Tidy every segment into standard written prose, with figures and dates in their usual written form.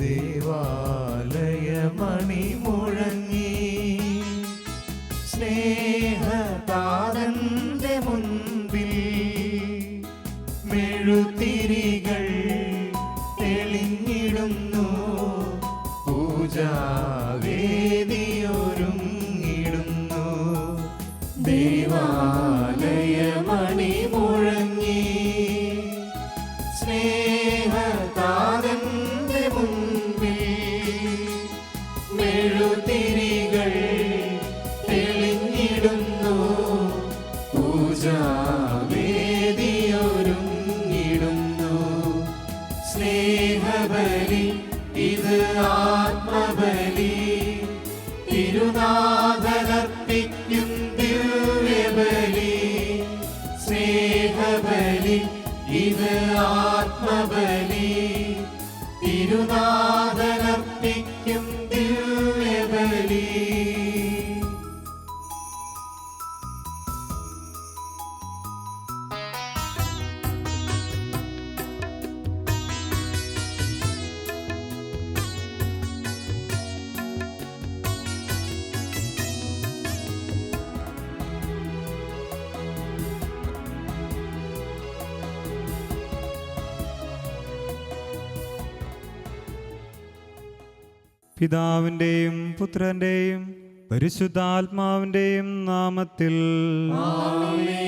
ദേവാലയമണി മുഴങ്ങി സ്നേഹതാതന്റെ മുൻപിൽ മെഴുതിരികൾ തെളിഞ്ഞിടുന്നു, പൂജാവേദിയൊരുങ്ങിടുന്നു. ദേവാലയമണി മുഴങ്ങി സ്നേഹതാതന്റെ മുൻപിൽ മെഴുതിരികൾ തെളിഞ്ഞിടുന്നു, പൂജാവേദിയൊരുങ്ങിടുന്നു. സ്നേഹബലി ഇത് ആത്മബലി, തിരുനാഥനർപ്പിക്കും ദിവ്യബലി. സ്നേഹബലി ഇത് ആത്മബലി, തിരുനാഥനർപ്പിക്കും ദിവ്യബലി. പിതാവിൻ്റെയും പുത്രൻ്റെയും പരിശുദ്ധാത്മാവിൻ്റെയും നാമത്തിൽ ആമേൻ.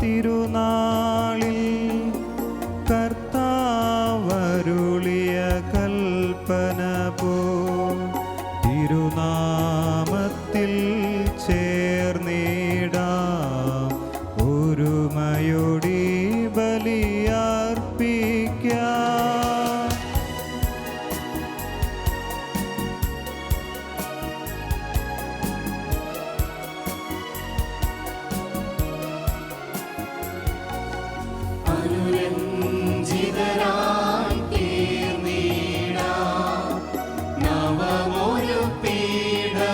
തിരുനാളിൽ കർത്താവരുളിയ കൽപ്പന പോ തിരുനാമത്തിൽ ചേർന്നിടാം, ഒരുമയോടി ബലിയർപ്പിക്കാം. അനുരഞ്ജിതരായി തീർന്നിടാം, നവമൊരു പീഠമൊരുക്കിടാം.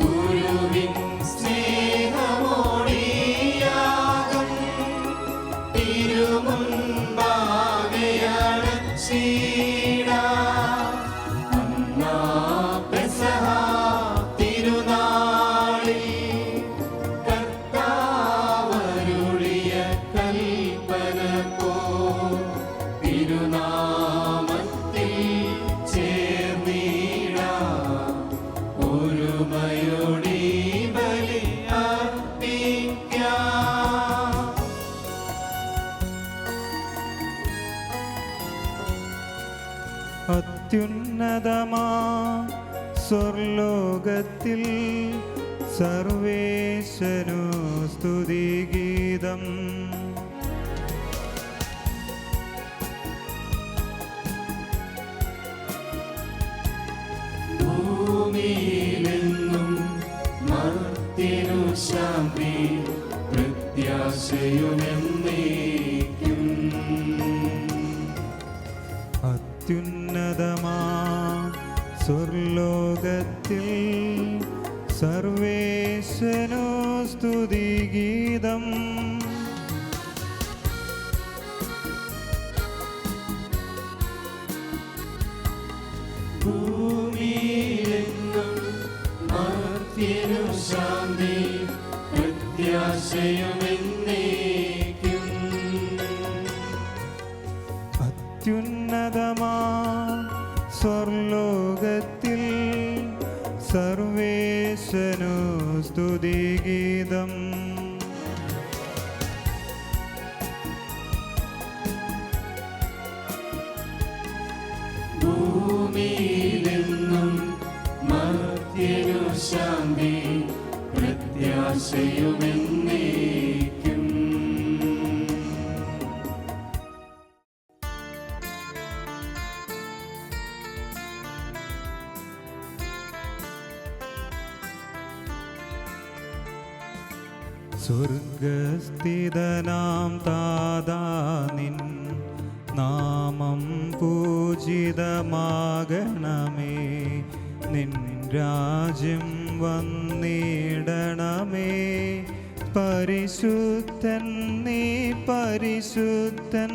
ഗുരുവിൻ സ്നേഹമോടിയാകും തിരുമുൻപാകെ അണച്ചിടാം. അന്നാ പെസഹ തിരുനാളിൽ കൽപ്പന പോ തിരുനാമത്തിൽ ചേർന്നിടാം, ഒരുമയോടി ബലി അർപ്പിക്കാം. അത്യുന്നതമാ സ്വർലോകത്തിൽ സർവേശനു സ്തുതിഗീതം. ഭൂമിയിലെങ്ങും മർത്യനു ശാന്തി, പ്രത്യാശയുമെന്നേക്കും. അത്യുന്നതമാ സ്വർലോകത്തിൽ സർവേശനു സ്തുതിഗീതം. ഭൂമിയിലെങ്ങും മർത്യനു ശാന്തി, പ്രത്യാശയുമെന്നേക്കും. അത്യുന്നതമാ സ്വർലോകത്തിൽ സർവേശനു സ്തുതിഗീതം. ഭൂമിയിലെങ്ങും മർത്യനു ശാന്തി, പ്രത്യാശയുമെന്നേക്കും. സ്വർഗസ്ഥിതനാം താതാ നിൻ നാമം പൂജിതമാകണമേ. നിൻ രാജ്യം വന്നിടണമേ. പരിശുദ്ധൻ നീ പരിശുദ്ധൻ.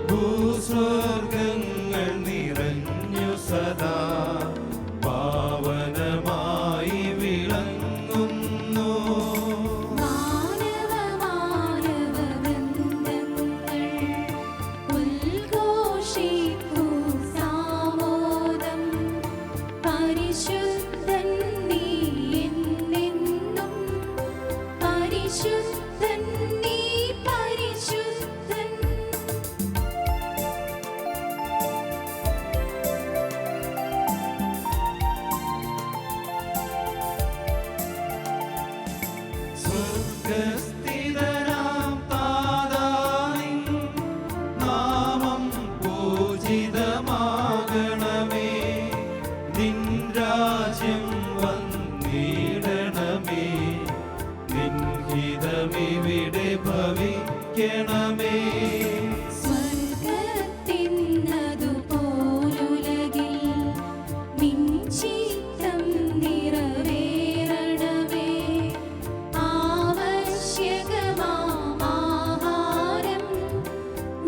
ഭൂസ്വർഗങ്ങൾ നിറഞ്ഞു സദാ പാവനമായി വിളങ്ങുന്നു. പരിശുദ്ധൻ നീ എന്നെന്നും പരിശുദ്ധൻ നീ പരിശുദ്ധൻ. സ്വർഗസ്ഥിതനാം താതാ നിൻ നാമം പൂജിതമാകണമേ. നിൻ രാജ്യം വന്നിടണമേ. നിൻ ഹിതമിവിടെ ഭവിക്കണമേ. സ്വർഗത്തിന്നതുപോലുലകിൽ നിൻ ചിത്തം നിറവേറണമേ. ആവശ്യകമാം ആഹാരം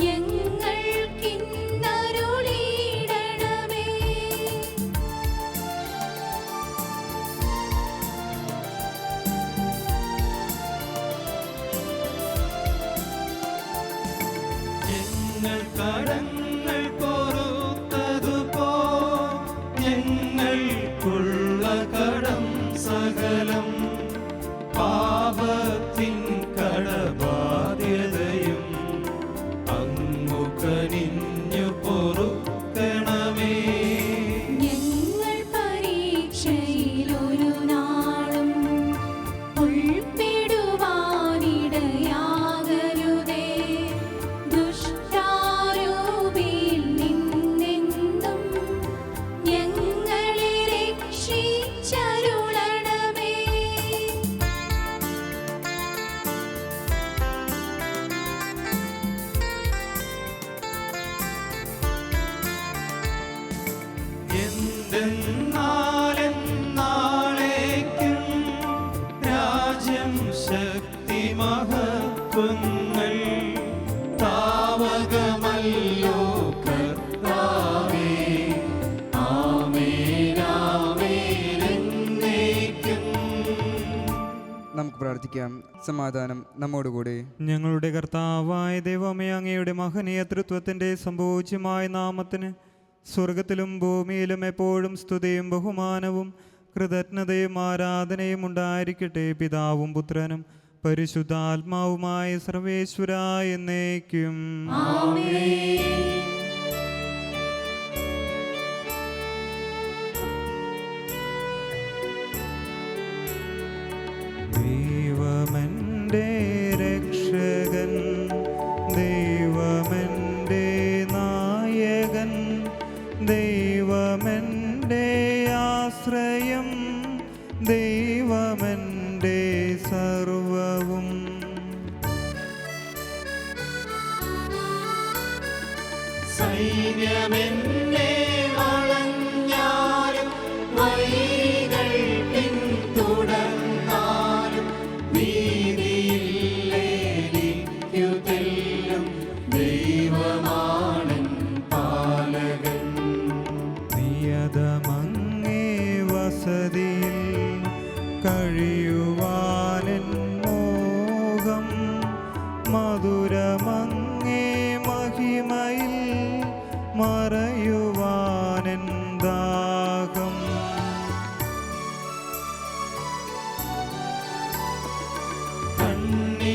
ഞങ്ങൾക്കിന്നരുളിയിടണമേ. ഞങ്ങൾ കടങ്ങൾ പൊറുത്തതുപോ ഞങ്ങൾക്കുള്ള കടം സകലം പാപത്തിൻ കടബാധ്യതയും അങ്ങു കനിഞ്ഞു പൊറുക്കണമേ. ഞങ്ങൾ പരീക്ഷയിലൊരു നാളും ഉൾപ്പെടുവാനിടയാകരുതേ. ദുഷ്ടാരൂപിയിൽ നിന്നെന്നും ഞങ്ങളെ രക്ഷിച്ചരുളണമേ. എന്തെന്നാലെന്നാളേക്കും രാജ്യം ശക്തി മഹത്വങ്ങൾ താവകമല്ലോ കർത്താവേ. ആമേൻ ആമേൻ എന്നേക്കും. നമുക്ക് പ്രാർത്ഥിക്കാം. സമാധാനം നമ്മോടുകൂടി. ഞങ്ങളുടെ കർത്താവായ ദൈവമേ, അങ്ങയുടെ മഹനീയ തൃത്വത്തിൻ്റെ സംഭൂജ്യമായ നാമത്തിന് സ്വർഗത്തിലും ഭൂമിയിലും എപ്പോഴും സ്തുതിയും ബഹുമാനവും കൃതജ്ഞതയും ആരാധനയും ഉണ്ടായിരിക്കട്ടെ. പിതാവും പുത്രനും പരിശുദ്ധാത്മാവുമായ സർവേശ്വരായ എന്നേക്കും. ദൈവമെൻ്റെ രക്ഷകൻ, ദൈവമെൻ്റെ നായകൻ, ദൈവമെൻ്റെ ആശ്രയം, ദൈവമെൻ്റെ സർവവും. സൈന്യമെന്നെ വളഞ്ഞാലും വഴികൾ പിന്തുടർന്നാലും നീതിയില്ലെനിക്കു തെല്ലും ദൈവമാണൻ പാലകൻ. നിയതമങ്ങേ വസതിയിൽ കഴിയുവാനെൻ മോഹം, മധുരമങ്ങേ മഹിമയിൽ മറയുവാനെൻ ദാഹം. കണ്ണി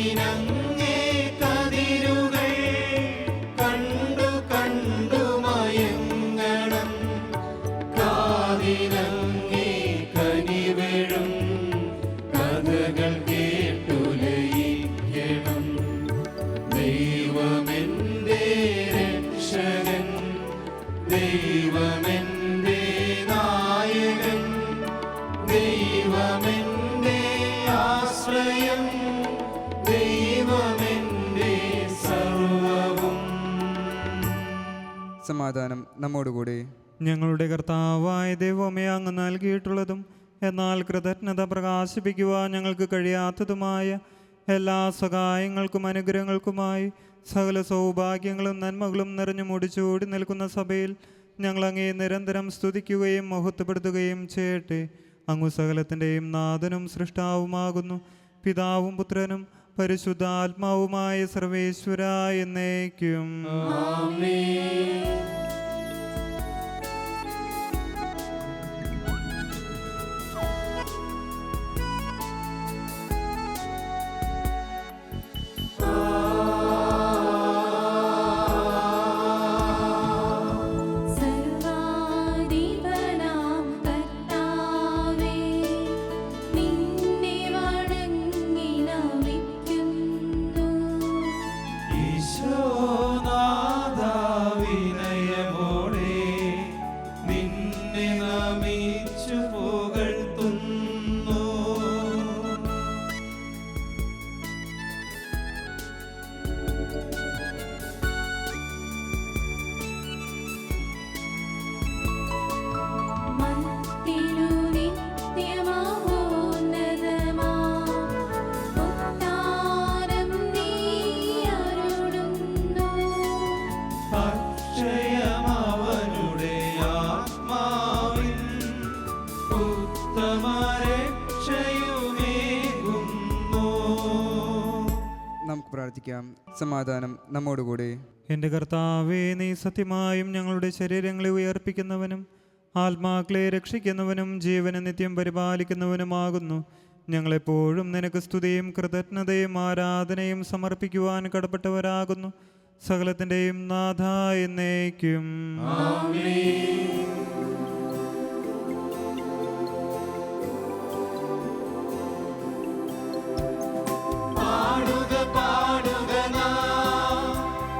ദൈവമെന്റെ നായകൻ, ദൈവമെന്റെ ആശ്രയം, ദൈവമെന്റെ സർവ്വവും. സമാധാനം നമ്മോടുകൂടി. ഞങ്ങളുടെ കർത്താവായ ദൈവമേ, അങ്ങ് നൽകിയിട്ടുള്ളതും എന്നാൽ കൃതജ്ഞത പ്രകാശിപ്പിക്കുവാൻ ഞങ്ങൾക്ക് കഴിയാത്തതുമായ എല്ലാ സഹായങ്ങൾക്കും അനുഗ്രഹങ്ങൾക്കുമായി സകല സൗഭാഗ്യങ്ങളും നന്മകളും നിറഞ്ഞു മുടിച്ചൂടി നിൽക്കുന്ന സഭയിൽ ഞങ്ങൾ അങ്ങേ നിരന്തരം സ്തുതിക്കുകയും മഹത്വപ്പെടുത്തുകയും ചെയ്യട്ടെ. അങ്ങ് സകലത്തിൻ്റെയും നാഥനും സൃഷ്ടാവുമാകുന്നു. പിതാവും പുത്രനും പരിശുദ്ധാത്മാവുമായ സർവേശ്വര എന്നേക്കും. സർവാധിപനാം കർത്താവേ, നിന്നെ വണങ്ങി നമിക്കുന്നു. ഈശോനാഥാ, വിനയമോടെ നിന്നെ നമിച്ചു പുകഴ്ത്തുന്നു. മർത്യനു നിത്യമഹോന്നതമാം ഉദ്ധാനം നീ അരുളുന്നു. അക്ഷയമവനുടെ ആത്മാവിൻ ഉത്തമരക്ഷയുമേകുന്നു. നമുക്ക് പ്രാർത്ഥിക്കാം. സമാധാനം നമ്മോടുകൂടി. എൻ്റെ കർത്താവേ, നീ സത്യമായും ഞങ്ങളുടെ ശരീരങ്ങളെ ഉയർപ്പിക്കുന്നവനും ആത്മാക്കളെ രക്ഷിക്കുന്നവനും ജീവനെ നിത്യം പരിപാലിക്കുന്നവനുമാകുന്നു. ഞങ്ങളെപ്പോഴും നിനക്ക് സ്തുതിയും കൃതജ്ഞതയും ആരാധനയും സമർപ്പിക്കുവാൻ കടപ്പെട്ടവരാകുന്നു. സകലത്തിൻ്റെയും നാഥ എന്നേക്കും. പാടുക പാടുക നാം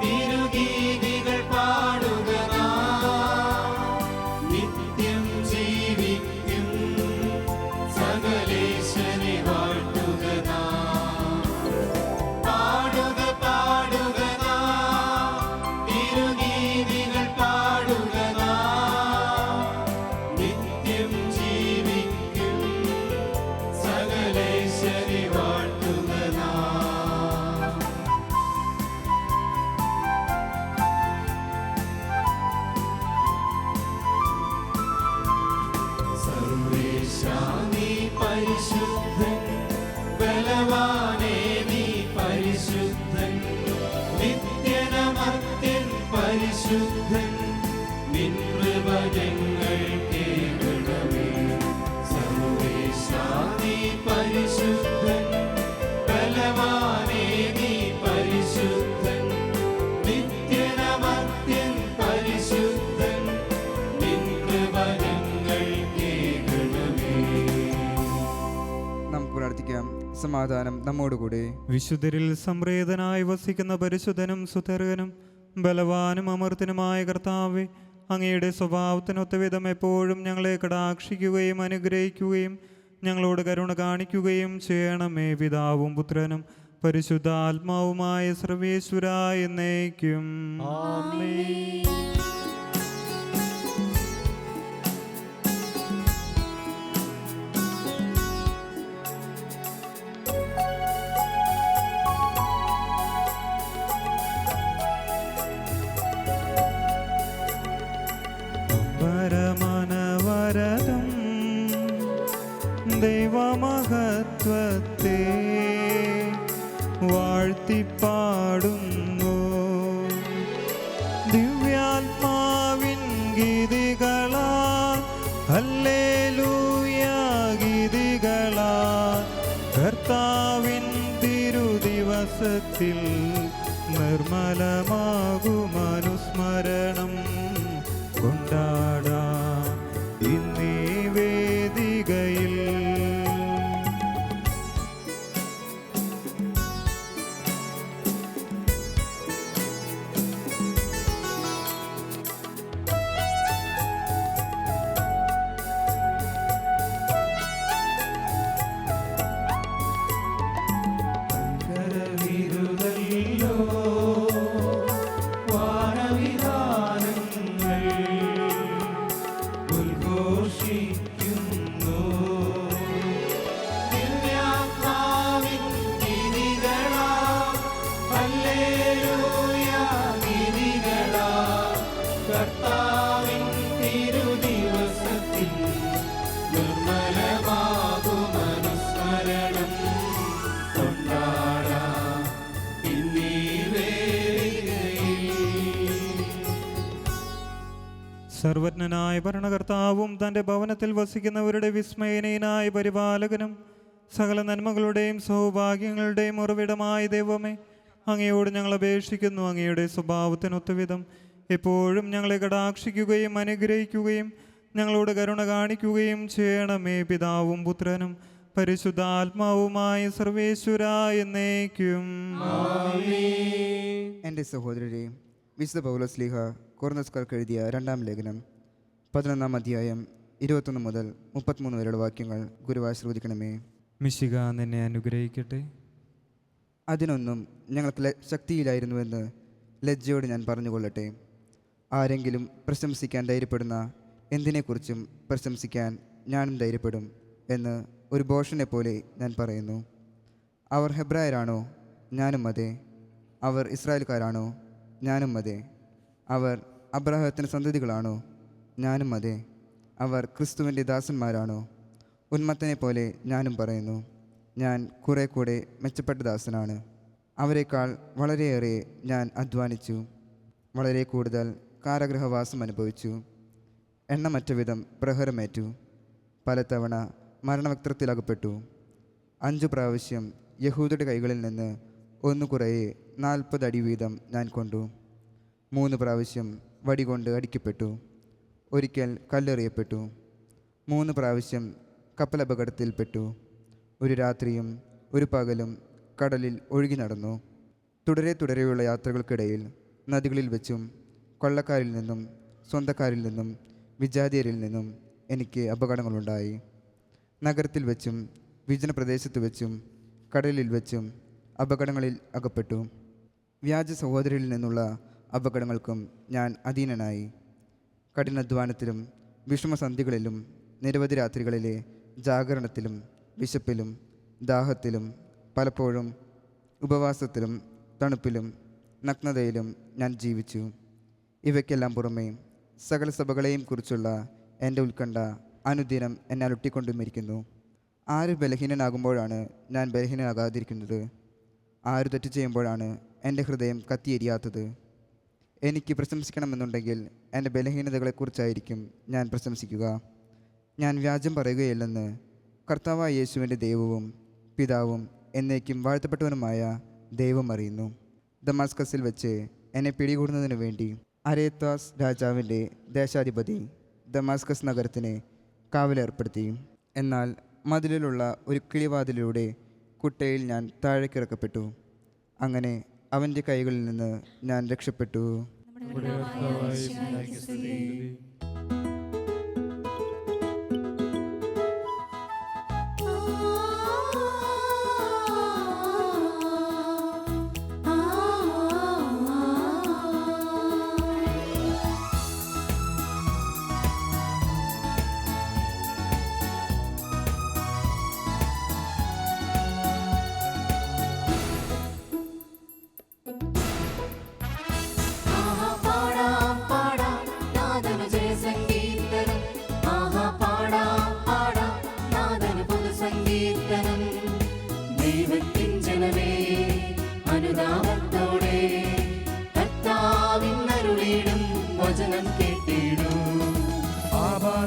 തിരുഗീതികൾ പാടുക നാം, നിത്യം ജീവിക്കും സകലേശനെ വാഴ്ത്തുക നാം. പാടുക പാടുക നാം തിരുഗീതികൾ പാടുക നാം, നിത്യം ജീവിക്കും സകലേശനെ വാഴ്ത്തുക നാം. സർവേശാ നീ പരിശുദ്ധൻ, ബലവാനേ നീ പരിശുദ്ധൻ, നിത്യനമർത്യൻ പരിശുദ്ധൻ, നിൻ കൃപ ഞങ്ങൾക്കേകണമേ. സർവേശാ നീ പരിശുദ്ധൻ, ബലവാനേ നീ പരിശുദ്ധൻ, നിത്യനമർത്യൻ പരിശുദ്ധൻ, നിൻ കൃപ ഞങ്ങൾക്കേകണമേ. നമുക്ക് പ്രാർത്ഥിക്കാം. സമാധാനം നമ്മോടുകൂടി. വിശുദ്ധരിൽ സംപ്രേതനായി വസിക്കുന്ന പരിശുദ്ധനും സുതർഗനും ബലവാനും അമർത്തനുമായ കർത്താവേ, അങ്ങയുടെ സ്വഭാവത്തിനൊത്ത വിധം എപ്പോഴും ഞങ്ങളെ കടാക്ഷിക്കുകയും അനുഗ്രഹിക്കുകയും ഞങ്ങളോട് കരുണ കാണിക്കുകയും ചെയ്യണമേ. പിതാവും പുത്രനും പരിശുദ്ധാത്മാവുമായ സർവേശ്വര എന്നേക്കും. പരമനവരതം ദൈവമഹത്വത്തെ വാഴ്ത്തിപ്പാടുന്നു. ദിവ്യാത്മാവിൻ ഗീതികളാ ഹല്ലേലൂയ ഗീതികളാ, കർത്താവിൻ തിരുദിവസത്തിൽ നിർമ്മലമാകുമനുസ്മരണം കൊണ്ടാടാം ഇന്നീ വേദികയിൽ. സർവജ്ഞനായ ഭരണകർത്താവും തൻ്റെ ഭവനത്തിൽ വസിക്കുന്നവരുടെ വിസ്മയനീയനായ പരിപാലകനും സകല നന്മകളുടെയും സൗഭാഗ്യങ്ങളുടെയും ഉറവിടമായ ദൈവമേ, അങ്ങയോട് ഞങ്ങൾ അപേക്ഷിക്കുന്നു. അങ്ങയുടെ സ്വഭാവത്തിനൊത്തുവിധം എപ്പോഴും ഞങ്ങളെ കടാക്ഷിക്കുകയും അനുഗ്രഹിക്കുകയും ഞങ്ങളോട് കരുണ കാണിക്കുകയും ചെയ്യണമേ. പിതാവും പുത്രനും പരിശുദ്ധാത്മാവുമായ സർവേശ്വരാ എന്നേക്കും. എൻ്റെ സഹോദരരെ, വിശുദ്ധ പൗലോസ്ലീഹ കൊറിന്തോസ്കാർക്ക് എഴുതിയ 2-ാം ലേഖനം 11-ാം അധ്യായം 21 മുതൽ 33 വരെയുള്ള വാക്യങ്ങൾ ഗുരുവായി ശ്രദ്ധിക്കണമേ. മിശിഹ നിന്നെ അനുഗ്രഹിക്കട്ടെ. അതിനൊന്നും ഞങ്ങൾക്ക് ശക്തിയിലായിരുന്നുവെന്ന് ലജ്ജയോട് ഞാൻ പറഞ്ഞുകൊള്ളട്ടെ. ആരെങ്കിലും പ്രശംസിക്കാൻ ധൈര്യപ്പെടുന്ന എന്തിനെക്കുറിച്ചും പ്രശംസിക്കാൻ ഞാനും ധൈര്യപ്പെടും എന്ന് ഒരു ഭോഷനെ പോലെ ഞാൻ പറയുന്നു. അവർ ഹെബ്രായരാണോ? ഞാനും അതെ. അവർ ഇസ്രായേൽക്കാരാണോ? ഞാനും അതെ. അവർ അബ്രാഹത്തിന് സന്തതികളാണോ? ഞാനും അതെ. അവർ ക്രിസ്തുവിൻ്റെ ദാസന്മാരാണോ? ഉന്മത്തനെ പോലെ ഞാനും പറയുന്നു. ഞാൻ കുറെ കൂടെ മെച്ചപ്പെട്ട ദാസനാണ്. അവരെക്കാൾ വളരെയേറെ ഞാൻ അധ്വാനിച്ചു. വളരെ കൂടുതൽ കാരാഗൃഹവാസം അനുഭവിച്ചു. എണ്ണമറ്റ വിധം പ്രഹരമേറ്റു. പലതവണ മരണവക്ത്രത്തിലകപ്പെട്ടു. 5 പ്രാവശ്യം യഹൂദരുടെ കൈകളിൽ നിന്ന് 1 കുറയെ 40 അടി വീതം ഞാൻ കൊണ്ടു. 3 പ്രാവശ്യം വടികൊണ്ട് അടിക്കപ്പെട്ടു. ഒരിക്കൽ കല്ലെറിയപ്പെട്ടു. 3 പ്രാവശ്യം കപ്പലപകടത്തിൽപ്പെട്ടു. ഒരു രാത്രിയും ഒരു പകലും കടലിൽ ഒഴുകി നടന്നു. തുടരെയുള്ള യാത്രകൾക്കിടയിൽ നദികളിൽ വെച്ചും കൊള്ളക്കാരിൽ നിന്നും സ്വന്തക്കാരിൽ നിന്നും വിജാതീയരിൽ നിന്നും എനിക്ക് അപകടങ്ങളുണ്ടായി. നഗരത്തിൽ വെച്ചും വിജനപ്രദേശത്ത് വെച്ചും കടലിൽ വെച്ചും അപകടങ്ങളിൽ അകപ്പെട്ടു. വ്യാജ സഹോദരിൽ നിന്നുള്ള അപകടങ്ങൾക്കും ഞാൻ അധീനനായി. കഠിനാധ്വാനത്തിലും വിഷമസന്ധികളിലും നിരവധി രാത്രികളിലെ ജാഗരണത്തിലും വിശപ്പിലും ദാഹത്തിലും പലപ്പോഴും ഉപവാസത്തിലും തണുപ്പിലും നഗ്നതയിലും ഞാൻ ജീവിച്ചു. ഇവയ്ക്കെല്ലാം പുറമേ സകല സഭകളെയും കുറിച്ചുള്ള എൻ്റെ ഉത്കണ്ഠ അനുദിനം എന്നെ അലട്ടിക്കൊണ്ടുമിരിക്കുന്നു. ആര് ബലഹീനനാകുമ്പോഴാണ് ഞാൻ ബലഹീനനാകാതിരിക്കുന്നത്? ആര് തെറ്റ് ചെയ്യുമ്പോഴാണ് എൻ്റെ ഹൃദയം കത്തിയെരിയാത്തത്? എനിക്ക് പ്രശംസിക്കണമെന്നുണ്ടെങ്കിൽ എൻ്റെ ബലഹീനതകളെക്കുറിച്ചായിരിക്കും ഞാൻ പ്രശംസിക്കുക. ഞാൻ വ്യാജം പറയുകയില്ലെന്ന് കർത്താവായ യേശുവിൻ്റെ ദൈവവും പിതാവും എന്നേക്കും വാഴ്ത്തപ്പെട്ടവനുമായ ദൈവം അറിയുന്നു. ദമാസ്കസിൽ വെച്ച് എന്നെ പിടികൂടുന്നതിനു വേണ്ടി അരേത്താസ് രാജാവിൻ്റെ ദേശാധിപതി ദമാസ്കസ് നഗരത്തിന് കാവലേർപ്പെടുത്തി. എന്നാൽ മതിലിലുള്ള ഒരു കിളിവാതിലൂടെ കുട്ടയിൽ ഞാൻ താഴേക്കിറക്കപ്പെട്ടു. അങ്ങനെ അവൻ്റെ കൈകളിൽ നിന്ന് ഞാൻ രക്ഷപ്പെട്ടു.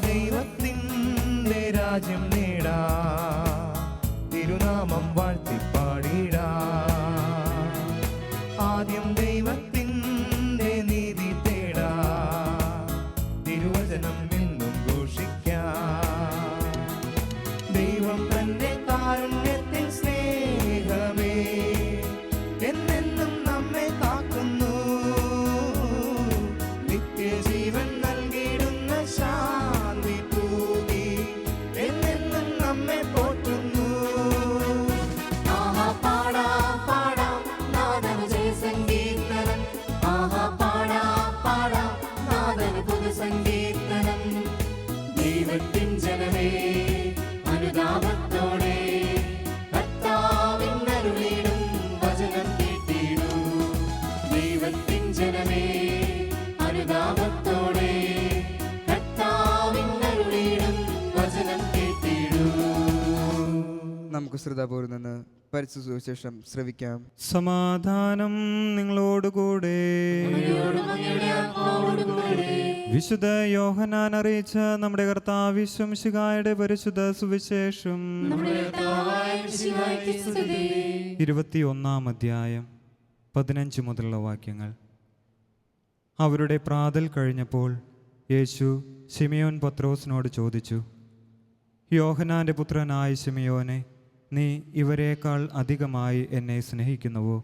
ദൈവത്തിൻ്റെ രാജ്യം നേടാ, തിരുനാമം വാഴ്ത്തിപ്പാടിടാ. ആദ്യം ദൈവത്തിൻ്റെ നീതി തേടാ, തിരുവചനം എന്നും ഘോഷിക്കാം. ദൈവം തന്റെ കാരുണ്യത്തിൽ സ്നേഹമേ എന്നെന്നും നമ്മെ കാക്കുന്നു. നിത്യജീവൻ നൽകിയിടുന്ന ശാന്തി തൂകി എന്നെന്നും നമ്മെ പോറ്റുന്നു. ആഹാ പാടാം പാടാം നാദന ജയ സങ്കീർത്തനം. ആഹാ പാടാം പാടാം നാദന പുതു സങ്കീർത്തനം. ദൈവത്തിൻ ജനമേ അനുതാപത്തോടെ കർത്താവിന്നരുളിടും വചനം കേട്ടിടൂ. ദൈവത്തിൻ ജനമേ അനുതാപത്തോടെ കർത്താവിന്നരുളിടും വചനം കേട്ടിടൂ. നമുക്ക് നമുക്ക് ശ്രദ്ധാപൂർവ്വം നിന്ന് പരിശുദ്ധ സുവിശേഷം ശ്രവിക്കാം. സമാധാനം നിങ്ങളോടുകൂടെ. വിശുദ്ധ യോഹന്നാൻ അറിയിച്ച നമ്മുടെ കർത്താവ് ശിഹായുടെ പരിശുദ്ധ സുവിശേഷം 21-ാം അധ്യായം 15 മുതലുള്ള വാക്യങ്ങൾ. അവരുടെ പ്രാതൽ കഴിഞ്ഞപ്പോൾ യേശു ശിമയോൻ പത്രോസിനോട് ചോദിച്ചു, യോഹന്നാൻ്റെ പുത്രനായ ശിമയോനെ, നീ ഇവരേക്കാൾ അധികമായി എന്നെ സ്നേഹിക്കുന്നുവോ?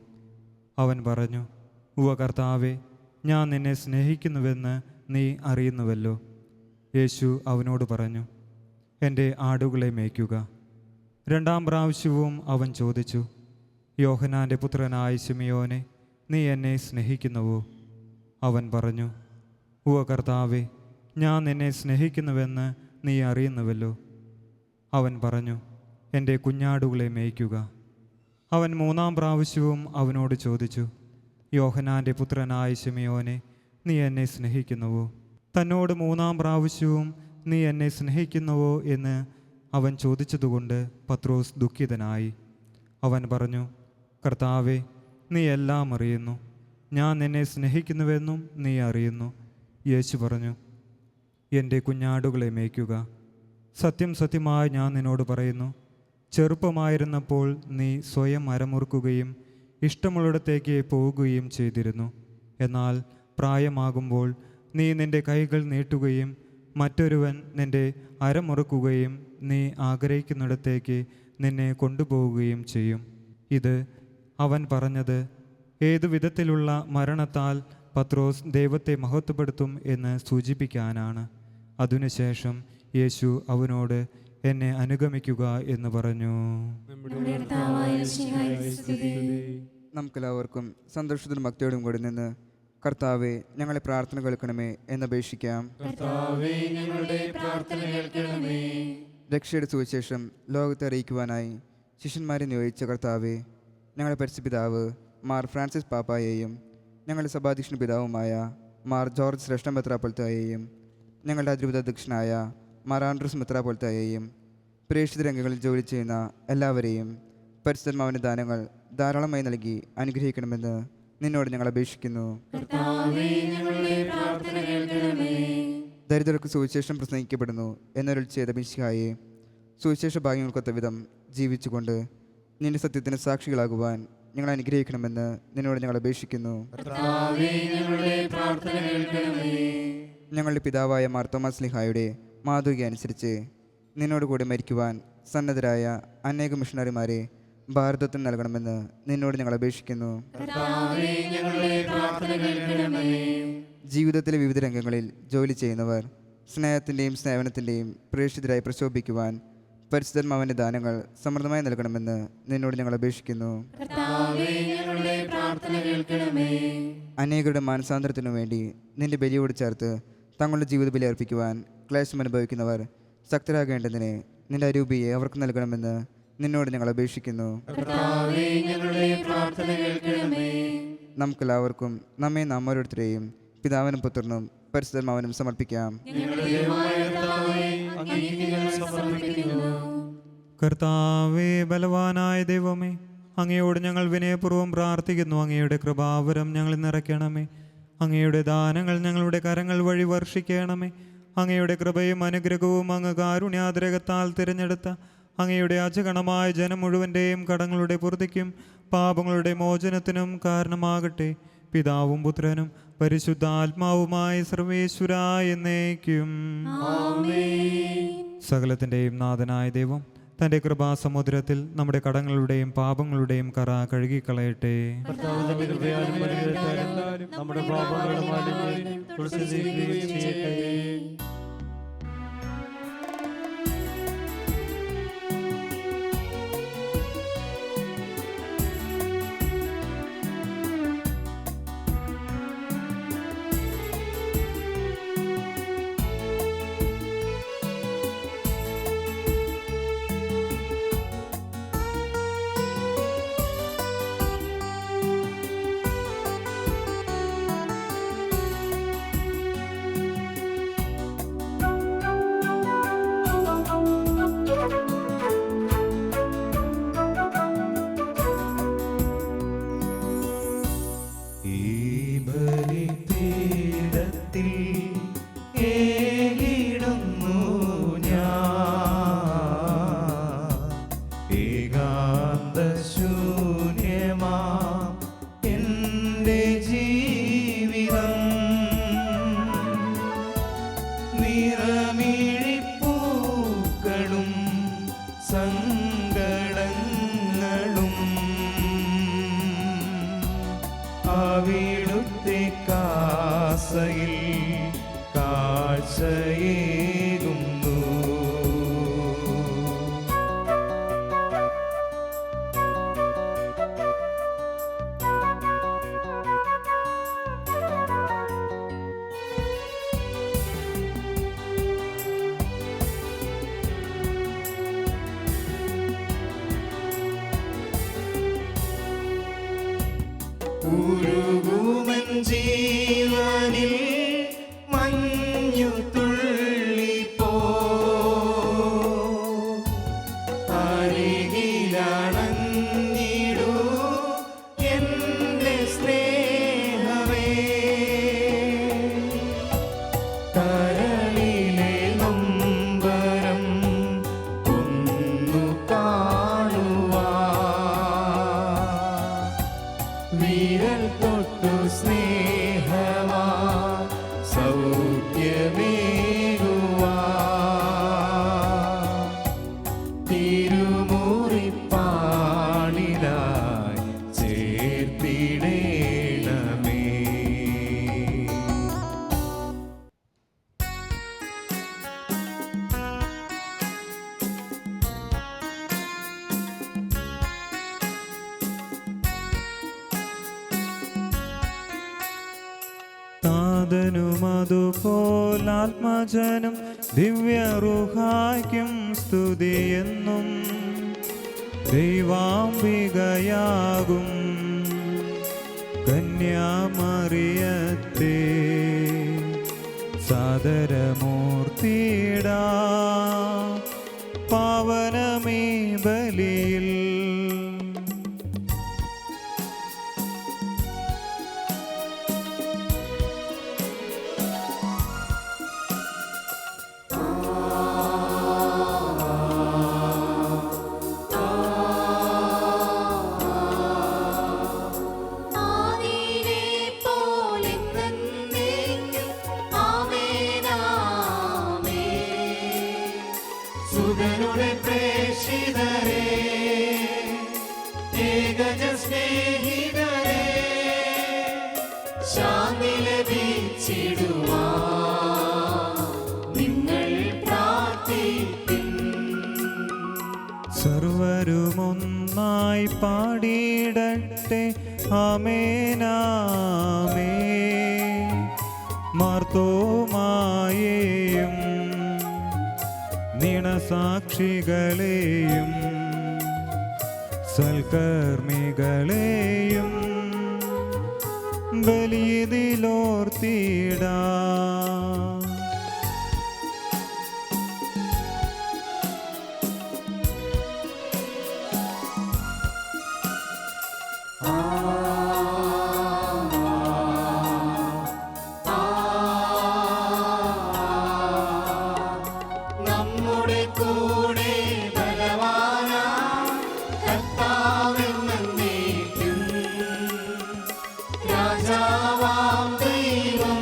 അവൻ പറഞ്ഞു, ഉവ്വ കർത്താവേ, ഞാൻ നിന്നെ സ്നേഹിക്കുന്നുവെന്ന് നീ അറിയുന്നുവല്ലോ. യേശു അവനോട് പറഞ്ഞു, എൻ്റെ ആടുകളെ മേയ്ക്കുക. 2-ാം പ്രാവശ്യവും അവൻ ചോദിച്ചു, യോഹന്നാൻ്റെ പുത്രനായ ശിമയോനെ, നീ എന്നെ സ്നേഹിക്കുന്നുവോ? അവൻ പറഞ്ഞു, ഉവ്വ കർത്താവേ, ഞാൻ നിന്നെ സ്നേഹിക്കുന്നുവെന്ന് നീ അറിയുന്നുവല്ലോ. അവൻ പറഞ്ഞു, എൻ്റെ കുഞ്ഞാടുകളെ മേയ്ക്കുക. അവൻ 3-ാം പ്രാവശ്യവും അവനോട് ചോദിച്ചു, യോഹന്നാൻ്റെ പുത്രനായ ശിമയോനെ, നീ എന്നെ സ്നേഹിക്കുന്നുവോ? തന്നോട് 3-ാം പ്രാവശ്യവും നീ എന്നെ സ്നേഹിക്കുന്നുവോ എന്ന് അവൻ ചോദിച്ചതുകൊണ്ട് പത്രോസ് ദുഃഖിതനായി. അവൻ പറഞ്ഞു, കർത്താവേ, നീ എല്ലാം അറിയുന്നു. ഞാൻ നിന്നെ സ്നേഹിക്കുന്നുവെന്നും നീ അറിയുന്നു. യേശു പറഞ്ഞു, എൻ്റെ കുഞ്ഞാടുകളെ മേയ്ക്കുക. സത്യം സത്യമായി ഞാൻ നിന്നോട് പറയുന്നു, ചെറുപ്പമായിരുന്നപ്പോൾ നീ സ്വയം അരമുറുക്കുകയും ഇഷ്ടമുള്ളിടത്തേക്ക് പോവുകയും ചെയ്തിരുന്നു. എന്നാൽ പ്രായമാകുമ്പോൾ നീ നിൻ്റെ കൈകൾ നീട്ടുകയും മറ്റൊരുവൻ നിൻ്റെ അരമുറുക്കുകയും നീ ആഗ്രഹിക്കുന്നിടത്തേക്ക് നിന്നെ കൊണ്ടുപോവുകയും ചെയ്യും. ഇത് അവൻ പറഞ്ഞത് ഏതു വിധത്തിലുള്ള മരണത്താൽ പത്രോസ് ദൈവത്തെ മഹത്വപ്പെടുത്തും എന്ന് സൂചിപ്പിക്കാനാണ്. അതിനുശേഷം യേശു അവനോട്, എന്നെ അനുഗമിക്കുക എന്ന് പറഞ്ഞു. നമുക്കെല്ലാവർക്കും സന്തോഷത്തിനും ഭക്തിയോടും കൂടി നിന്ന് കർത്താവെ, ഞങ്ങളെ പ്രാർത്ഥന കേൾക്കണമേ എന്നപേക്ഷിക്കാം. രക്ഷയുടെ സുവിശേഷം ലോകത്തെ അറിയിക്കുവാനായി ശിഷ്യന്മാരെ നിയോഗിച്ച കർത്താവെ, ഞങ്ങളുടെ പരിശുദ്ധ പിതാവ് മാർ ഫ്രാൻസിസ് പാപ്പായെയും ഞങ്ങളുടെ സഭാധ്യക്ഷ പിതാവുമായ മാർ ജോർജ് ശ്രേഷ്ഠ മെത്രാപ്പൊലീത്തയെയും ഞങ്ങളുടെ അതിരൂപത അധ്യക്ഷനായ മാർ ആൻഡ്രൂസ് മെത്രാപ്പൊലീത്തയെയും പ്രേക്ഷിത രംഗങ്ങളിൽ ജോലി ചെയ്യുന്ന എല്ലാവരെയും പരിശുദ്ധാത്മാവിൻ്റെ ദാനങ്ങൾ ധാരാളമായി നൽകി അനുഗ്രഹിക്കണമെന്ന് നിന്നോട് ഞങ്ങൾ അപേക്ഷിക്കുന്നു. ദരിദ്രർക്ക് സുവിശേഷം പ്രസംഗിക്കപ്പെടുന്നു എന്നൊരു ചെയ്ത മിശിഹായെ, സുവിശേഷ ഭാഗ്യങ്ങൾക്കൊത്ത വിധം ജീവിച്ചുകൊണ്ട് നിന്റെ സത്യത്തിന് സാക്ഷികളാകുവാൻ ഞങ്ങൾ അനുഗ്രഹിക്കണമെന്ന് നിന്നോട് ഞങ്ങൾ അപേക്ഷിക്കുന്നു. ഞങ്ങളുടെ പിതാവായ മാർ തോമസ് ശ്ലീഹായുടെ മാതൃക അനുസരിച്ച് നിന്നോട് കൂടി മരിക്കുവാൻ സന്നദ്ധരായ അനേക മിഷണറിമാരെ ഭാരതത്തിൽ നൽകണമെന്ന് നിന്നോട് ഞങ്ങൾ അപേക്ഷിക്കുന്നു. ജീവിതത്തിലെ വിവിധ രംഗങ്ങളിൽ ജോലി ചെയ്യുന്നവർ സ്നേഹത്തിൻ്റെയും സേവനത്തിൻ്റെയും പ്രേക്ഷിതരായി പ്രശോഭിക്കുവാൻ പരിശുദ്ധാത്മാവിൻ്റെ ദാനങ്ങൾ സമൃദ്ധമായി നൽകണമെന്ന് നിന്നോട് ഞങ്ങൾ അപേക്ഷിക്കുന്നു. അനേകരുടെ മാനസാന്തരത്തിനു വേണ്ടി നിന്റെ ബലിയോട് ചേർത്ത് തങ്ങളുടെ ജീവിത ബലി അർപ്പിക്കുവാൻ ക്ലേശം അനുഭവിക്കുന്നവർ ശക്തരാകേണ്ടതിന് നിന്റെ അരൂപിയെ അവർക്ക് നൽകണമെന്ന് നിന്നോട് ഞങ്ങൾ അപേക്ഷിക്കുന്നു. നമുക്കെല്ലാവർക്കും നമ്മെ നാം ഓരോരുത്തരെയും പിതാവിനും പുത്രനും പരിശുദ്ധാത്മാവിനും സമർപ്പിക്കാം. കർത്താവേ, ബലവാനായ ദൈവമേ, അങ്ങയോട് ഞങ്ങൾ വിനയപൂർവ്വം പ്രാർത്ഥിക്കുന്നു. അങ്ങയുടെ കൃപാവരം ഞങ്ങൾ നിറയ്ക്കണമേ. അങ്ങയുടെ ദാനങ്ങൾ ഞങ്ങളുടെ കരങ്ങൾ വഴി വർഷിക്കണമേ. അങ്ങയുടെ കൃപയും അനുഗ്രഹവും അങ്ങ് കാരുണ്യാതിരകത്താൽ തിരഞ്ഞെടുത്ത അങ്ങയുടെ അജഗണമായ ജനം മുഴുവൻ്റെയും കടങ്ങളുടെ പൂർത്തിക്കും പാപങ്ങളുടെ മോചനത്തിനും കാരണമാകട്ടെ. പിതാവും പുത്രനും പരിശുദ്ധാത്മാവുമായ സർവേശ്വരായ എന്നേക്കും. സകലത്തിൻ്റെയും നാഥനായ ദൈവം തൻ്റെ കൃപാസമുദ്രത്തിൽ നമ്മുടെ കടങ്ങളുടെയും പാപങ്ങളുടെയും കറ കഴുകിക്കളയട്ടെ. നമ്മുടെ പാപങ്ങളും നിറമിഴിപ്പൂക്കളും സങ്കടങ്ങളും അവിടുത്തെ കാസയിൽ കാഴ്ചയേകുന്നു. ഉരുകുമൻ ജീവനിൽ മഞ്ഞു തുള്ളി പോ അരികിലണഞ്ഞിടൂ എന്റെ സ്നേഹമേ. കരളിലെ നൊമ്പരം ഒന്നു കാണുവാൻ വിരൽ തൊട്ടു സ്നേഹമാ സൗഖ്യമേകുവാ തിരുമുറിപ്പാണിലായി ചേർത്തിടേണമേ. താതനുമതുപോലാത്മജനും ദിവ്യറുഹായ്ക്കും സ്തുതിയെന്നും ദൈവാംബികയാകും കന്യാമറിയത്തെ സാദരമൂർത്തിയിടാ പാവനമേ ബലിയിൽ. സുതനുടെ പ്രേഷിതരേ, ഏകജ സ്നേഹിതരേ, ശാന്തി ലഭിച്ചിടുവാൻ നിങ്ങൾ പ്രാർത്ഥിപ്പിൻ. സർവരുമൊന്നായി പാടിയിടട്ടെ ആമേനാമേ. മാർത്തോമായേയും നിണസാക്ഷികളെയും സൽക്കർമ്മികളെയും ബലിയിലോർത്തിടാ. നമ്മുടെ കൂടെ ബലവാനാം കർത്താവെന്നേക്കും രാജാവാം ദൈവം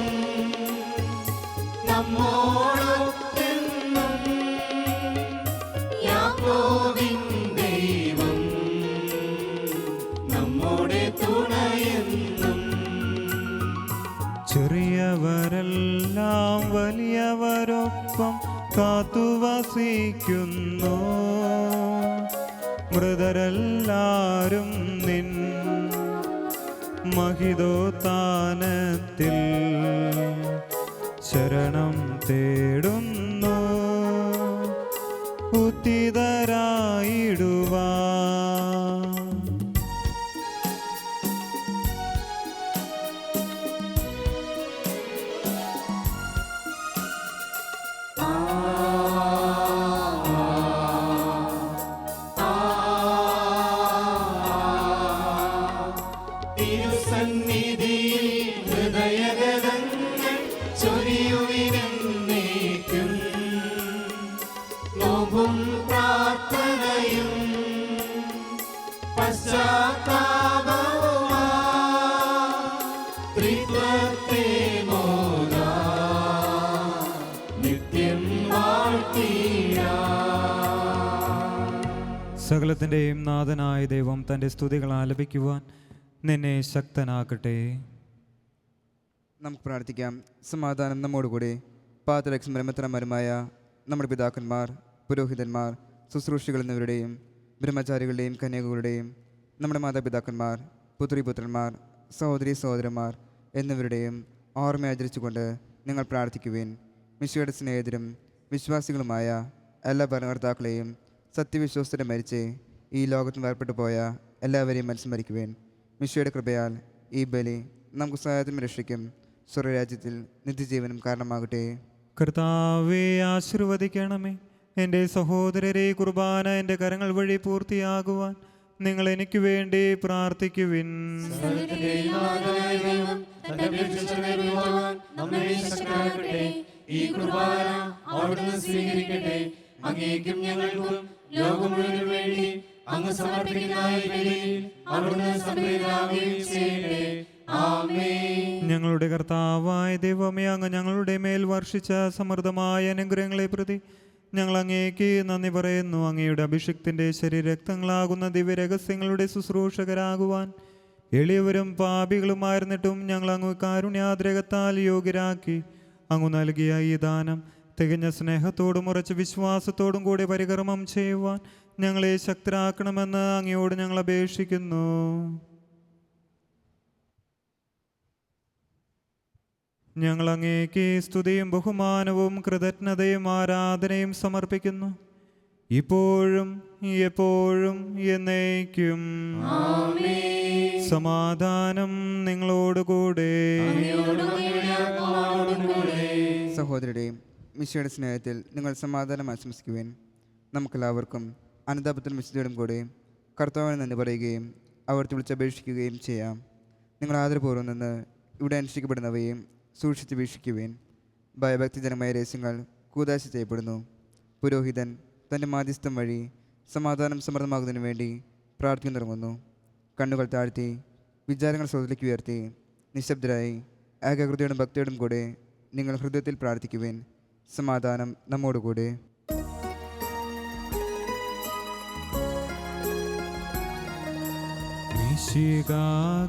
നമ്മോടൊത്തെന്നും. യാക്കോബിൻ ദൈവം നമ്മുടെ തുണയെന്നും. ചെറിയവരെല്ലാം വലിയവരൊപ്പം കാത്തുവസിക്കുന്നു. മൃതരെല്ലാരും നിൻ മഹിതോത്താനത്തിൽ ശരണം തേടുന്നു. ഉത്തിതരായിടുവാ തിരുസന്നിധിയിൽ ഹൃദയഗതങ്ങൾ ചൊരിയുവിനെന്നേക്കും. നോമ്പും സകലത്തിൻ്റെയും നാഥനായ ദൈവം തൻ്റെ സ്തുതികൾ ആലപിക്കുവാൻ നിന്നെ ശക്തനാക്കട്ടെ. നമുക്ക് പ്രാർത്ഥിക്കാം. സമാധാനം നമ്മോടുകൂടി. പാത്രക്സ്മരമത്രന്മാരുമായ നമ്മുടെ പിതാക്കന്മാർ, പുരോഹിതന്മാർ, ശുശ്രൂഷികൾ എന്നിവരുടെയും ബ്രഹ്മചാരികളുടെയും കന്യകകളുടെയും നമ്മുടെ മാതാപിതാക്കന്മാർ, പുത്രിപുത്രന്മാർ, സഹോദരി സഹോദരന്മാർ എന്നിവരുടെയും ഓർമ്മ ആചരിച്ചുകൊണ്ട് നിങ്ങൾ പ്രാർത്ഥിക്കുവിൻ. മിശിയുടെ സ്നേഹിതരും വിശ്വാസികളുമായ എല്ലാ ഭരണകർത്താക്കളെയും സത്യവിശ്വാസത്തോടെ മരിച്ച് ഈ ലോകത്തിന് വേർപെട്ടു പോയ എല്ലാവരെയും അനുസ്മരിക്കുവിൻ. മിശിയുടെ കൃപയാൽ ഈ ബലി നമുക്ക് സഹായത്തിനും രക്ഷിക്കും സ്വർഗരാജ്യത്തിൽ നിത്യജീവനും കാരണമാകട്ടെ. കർത്താവെ ആശീർവദിക്കണമേ. എൻ്റെ സഹോദരരെ, കുർബാന എൻ്റെ കരങ്ങൾ വഴി പൂർത്തിയാകുവാൻ നിങ്ങൾ എനിക്ക് വേണ്ടി പ്രാർത്ഥിക്കുവിൻ. ഈ കുർബാന അവിടുന്ന് സ്വീകരിക്കട്ടെ. അങ്ങേക്കും ഞങ്ങൾക്കും ലോകം മുഴുവനും വേണ്ടി അങ്ങ് സമർപ്പിക്കുന്ന ഈ ബലിയിൽ അവിടുന്ന് സംപ്രീതനാവുകയും ചെയ്യട്ടെ. ആമേൻ. ഞങ്ങളുടെ കർത്താവായ ദൈവമേ, അങ്ങ് ഞങ്ങളുടെ മേൽ വർഷിച്ച സമൃദ്ധമായ അനുഗ്രഹങ്ങളെ പ്രതി ഞങ്ങൾ അങ്ങേക്ക് നന്ദി പറയുന്നു. അങ്ങയുടെ അഭിഷിക്തൻ്റെ ശരീരരക്തങ്ങളാകുന്ന ദിവ്യരഹസ്യങ്ങളുടെ ശുശ്രൂഷകരാകുവാൻ എളിയവരും പാപികളുമായിരുന്നിട്ടും ഞങ്ങൾ അങ്ങ് കാരുണ്യാദ്രകത്താൽ യോഗ്യരാക്കി. അങ്ങ് നൽകിയ ഈ ദാനം തികഞ്ഞ സ്നേഹത്തോടും ഉറച്ച വിശ്വാസത്തോടും കൂടി പരികർമ്മം ചെയ്യുവാൻ ഞങ്ങളെ ശക്തരാക്കണമെന്ന് അങ്ങയോട് ഞങ്ങൾ അപേക്ഷിക്കുന്നു. ഞങ്ങൾ അങ്ങേക്ക് സ്തുതിയും ബഹുമാനവും കൃതജ്ഞതയും ആരാധനയും സമർപ്പിക്കുന്നു, ഇപ്പോഴും എപ്പോഴും എന്നേക്കും. സമാധാനം നിങ്ങളോടുകൂടെ. സഹോദരരുടെയും മിശിയുടെ സ്നേഹത്തിൽ നിങ്ങൾ സമാധാനം ആശംസിക്കുവാൻ നമുക്കെല്ലാവർക്കും അനുതാപത്തിനും വിശുദ്ധിയോടും കൂടെ കർത്താവിന് നന്ദി പറയുകയും അവിടുത്തെ വിളിച്ചപേക്ഷിക്കുകയും ചെയ്യാം. നിങ്ങൾ ആദരപൂർവ്വം നിന്ന് ഇവിടെ അനുഷ്ഠിക്കപ്പെടുന്നവയും സൂക്ഷിച്ച് വീക്ഷിക്കുവാൻ ഭയഭക്തിജനമായ രഹസ്യങ്ങൾ കൂദാശ ചെയ്യപ്പെടുന്നു. പുരോഹിതൻ തൻ്റെ മാധ്യസ്ഥം വഴി സമാധാനം സമൃദ്ധമാകുന്നതിന് വേണ്ടി പ്രാർത്ഥന തുടങ്ങുന്നു. കണ്ണുകൾ താഴ്ത്തി വിചാരങ്ങൾ സ്രോതത്തിലേക്ക് ഉയർത്തി നിശബ്ദരായി ഏകാഗ്രതയോടും ഭക്തിയോടും കൂടെ നിങ്ങൾ ഹൃദയത്തിൽ പ്രാർത്ഥിക്കുവാൻ. സമാധാനം നമ്മോടുകൂടെ.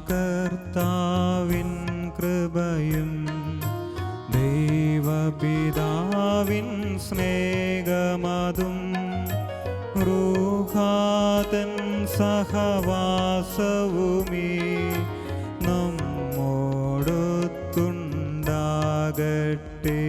കർത്താവിൻ കൃപയും ദൈവപിതാവിൻ സ്നേഹമതും റൂഹാതൻ സഹവാസവുമീ നമ്മോടൊത്തുണ്ടാകട്ടെ.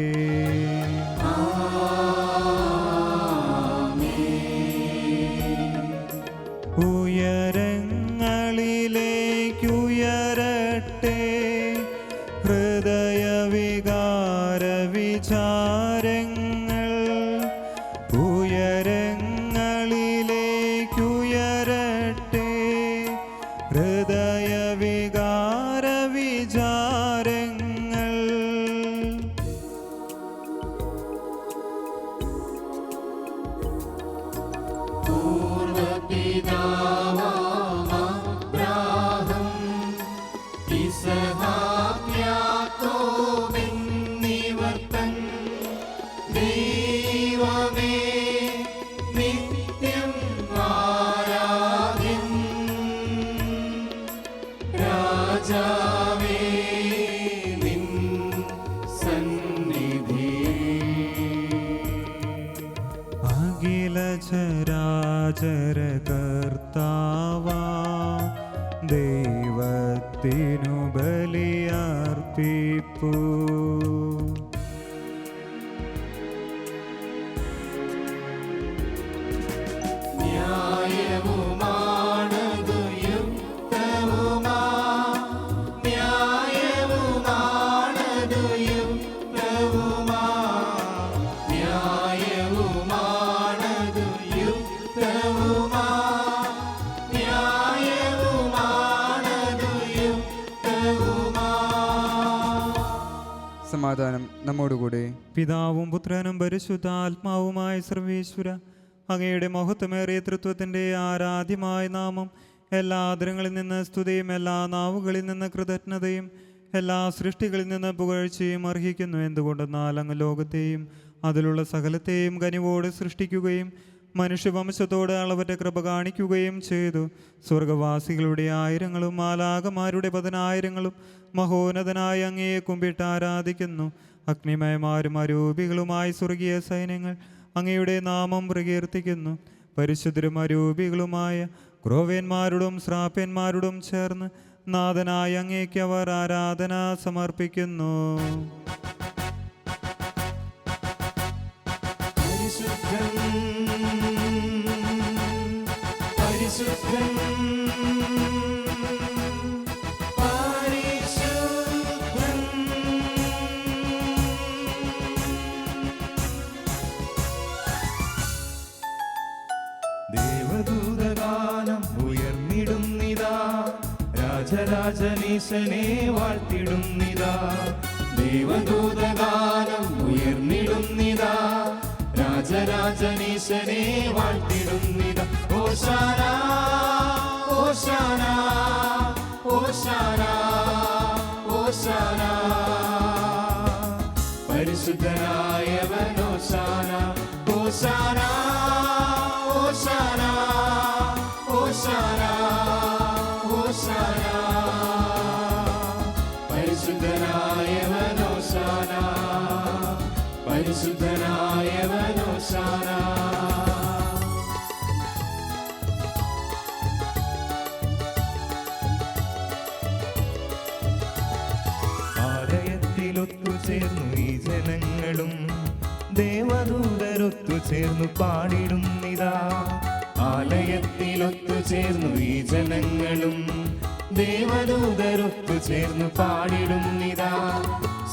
ഉയരങ്ങളിലേക്കുയരട്ടെ ഹൃദയവികാര വിചാരങ്ങൾ, ഉയരങ്ങളിലേക്കുയരട്ടെ ഹൃദയവികാര വിചാരങ്ങൾ. ചരാചര കർത്താവാ ദൈവത്തിനു ബലിയർപ്പിപ്പൂ. സമാധാനം നമ്മോടുകൂടെ. പിതാവും പുത്രനും പരിശുദ്ധാത്മാവുമായ സർവേശ്വര, അങ്ങയുടെ മഹത്വമേറിയ തൃത്വത്തിൻ്റെ ആരാധ്യമായ നാമം എല്ലാ ആദരങ്ങളിൽ നിന്ന് സ്തുതിയും എല്ലാ നാവുകളിൽ നിന്ന് കൃതജ്ഞതയും എല്ലാ സൃഷ്ടികളിൽ നിന്ന് പുകഴ്ചയും അർഹിക്കുന്നു. എന്തുകൊണ്ടെന്നാൽ അങ്ങ് ലോകത്തെയും അതിലുള്ള സകലത്തെയും കനിവോട് സൃഷ്ടിക്കുകയും മനുഷ്യവംശത്തോട് അളവറ്റ കൃപ കാണിക്കുകയും ചെയ്തു. സ്വർഗവാസികളുടെ ആയിരങ്ങളും മാലാകമാരുടെ പതിനായിരങ്ങളും മഹോന്നതനായ അങ്ങയെ കുമ്പിട്ട് ആരാധിക്കുന്നു. അഗ്നിമയമാരും അരൂപികളുമായി സ്വർഗീയ സൈന്യങ്ങൾ അങ്ങയുടെ നാമം പ്രകീർത്തിക്കുന്നു. പരിശുദ്ധരും അരൂപികളുമായ ക്രോവേന്മാരോടും ശ്രാപ്യന്മാരോടും ചേർന്ന് നാഥനായ അങ്ങേക്ക് അവർ ആരാധന സമർപ്പിക്കുന്നു. പരിശുദ്ധൻ പരിശുദ്ധൻ പരിശുദ്ധൻ. ദേവദൂതഗാനം ഉയർന്നിടുന്നിതാ, രാജരാജനീശനെ വാഴ്ത്തിടുന്നിതാ. ദേവദൂതഗാനം ഉയർന്നിടുന്നിതാ, രാജരാജനീശനെ വാഴ്ത്തിടുന്നിതാ. ഓശാന ഓശാന ഓശാന ഓശാന. പരിശുദ്ധനായവൻ ഓശാന ഓശാന ഓശാന ഓശാന ഓശാന. പരിശുദ്ധനായവൻ ഓശാന പരിശുദ്ധനായവൻ ഓശാന. ആലയത്തിലൊത്തുചേർന്നു ഈ ജനങ്ങളും ദേവദൂതരൊത്തുചേർന്നു പാടിടുന്നിതാ. ആലയത്തിലൊത്തുചേർന്നു ഈ ജനങ്ങളും ദേവദൂതരൊത്തുചേർന്നു പാടിടുന്നിതാ.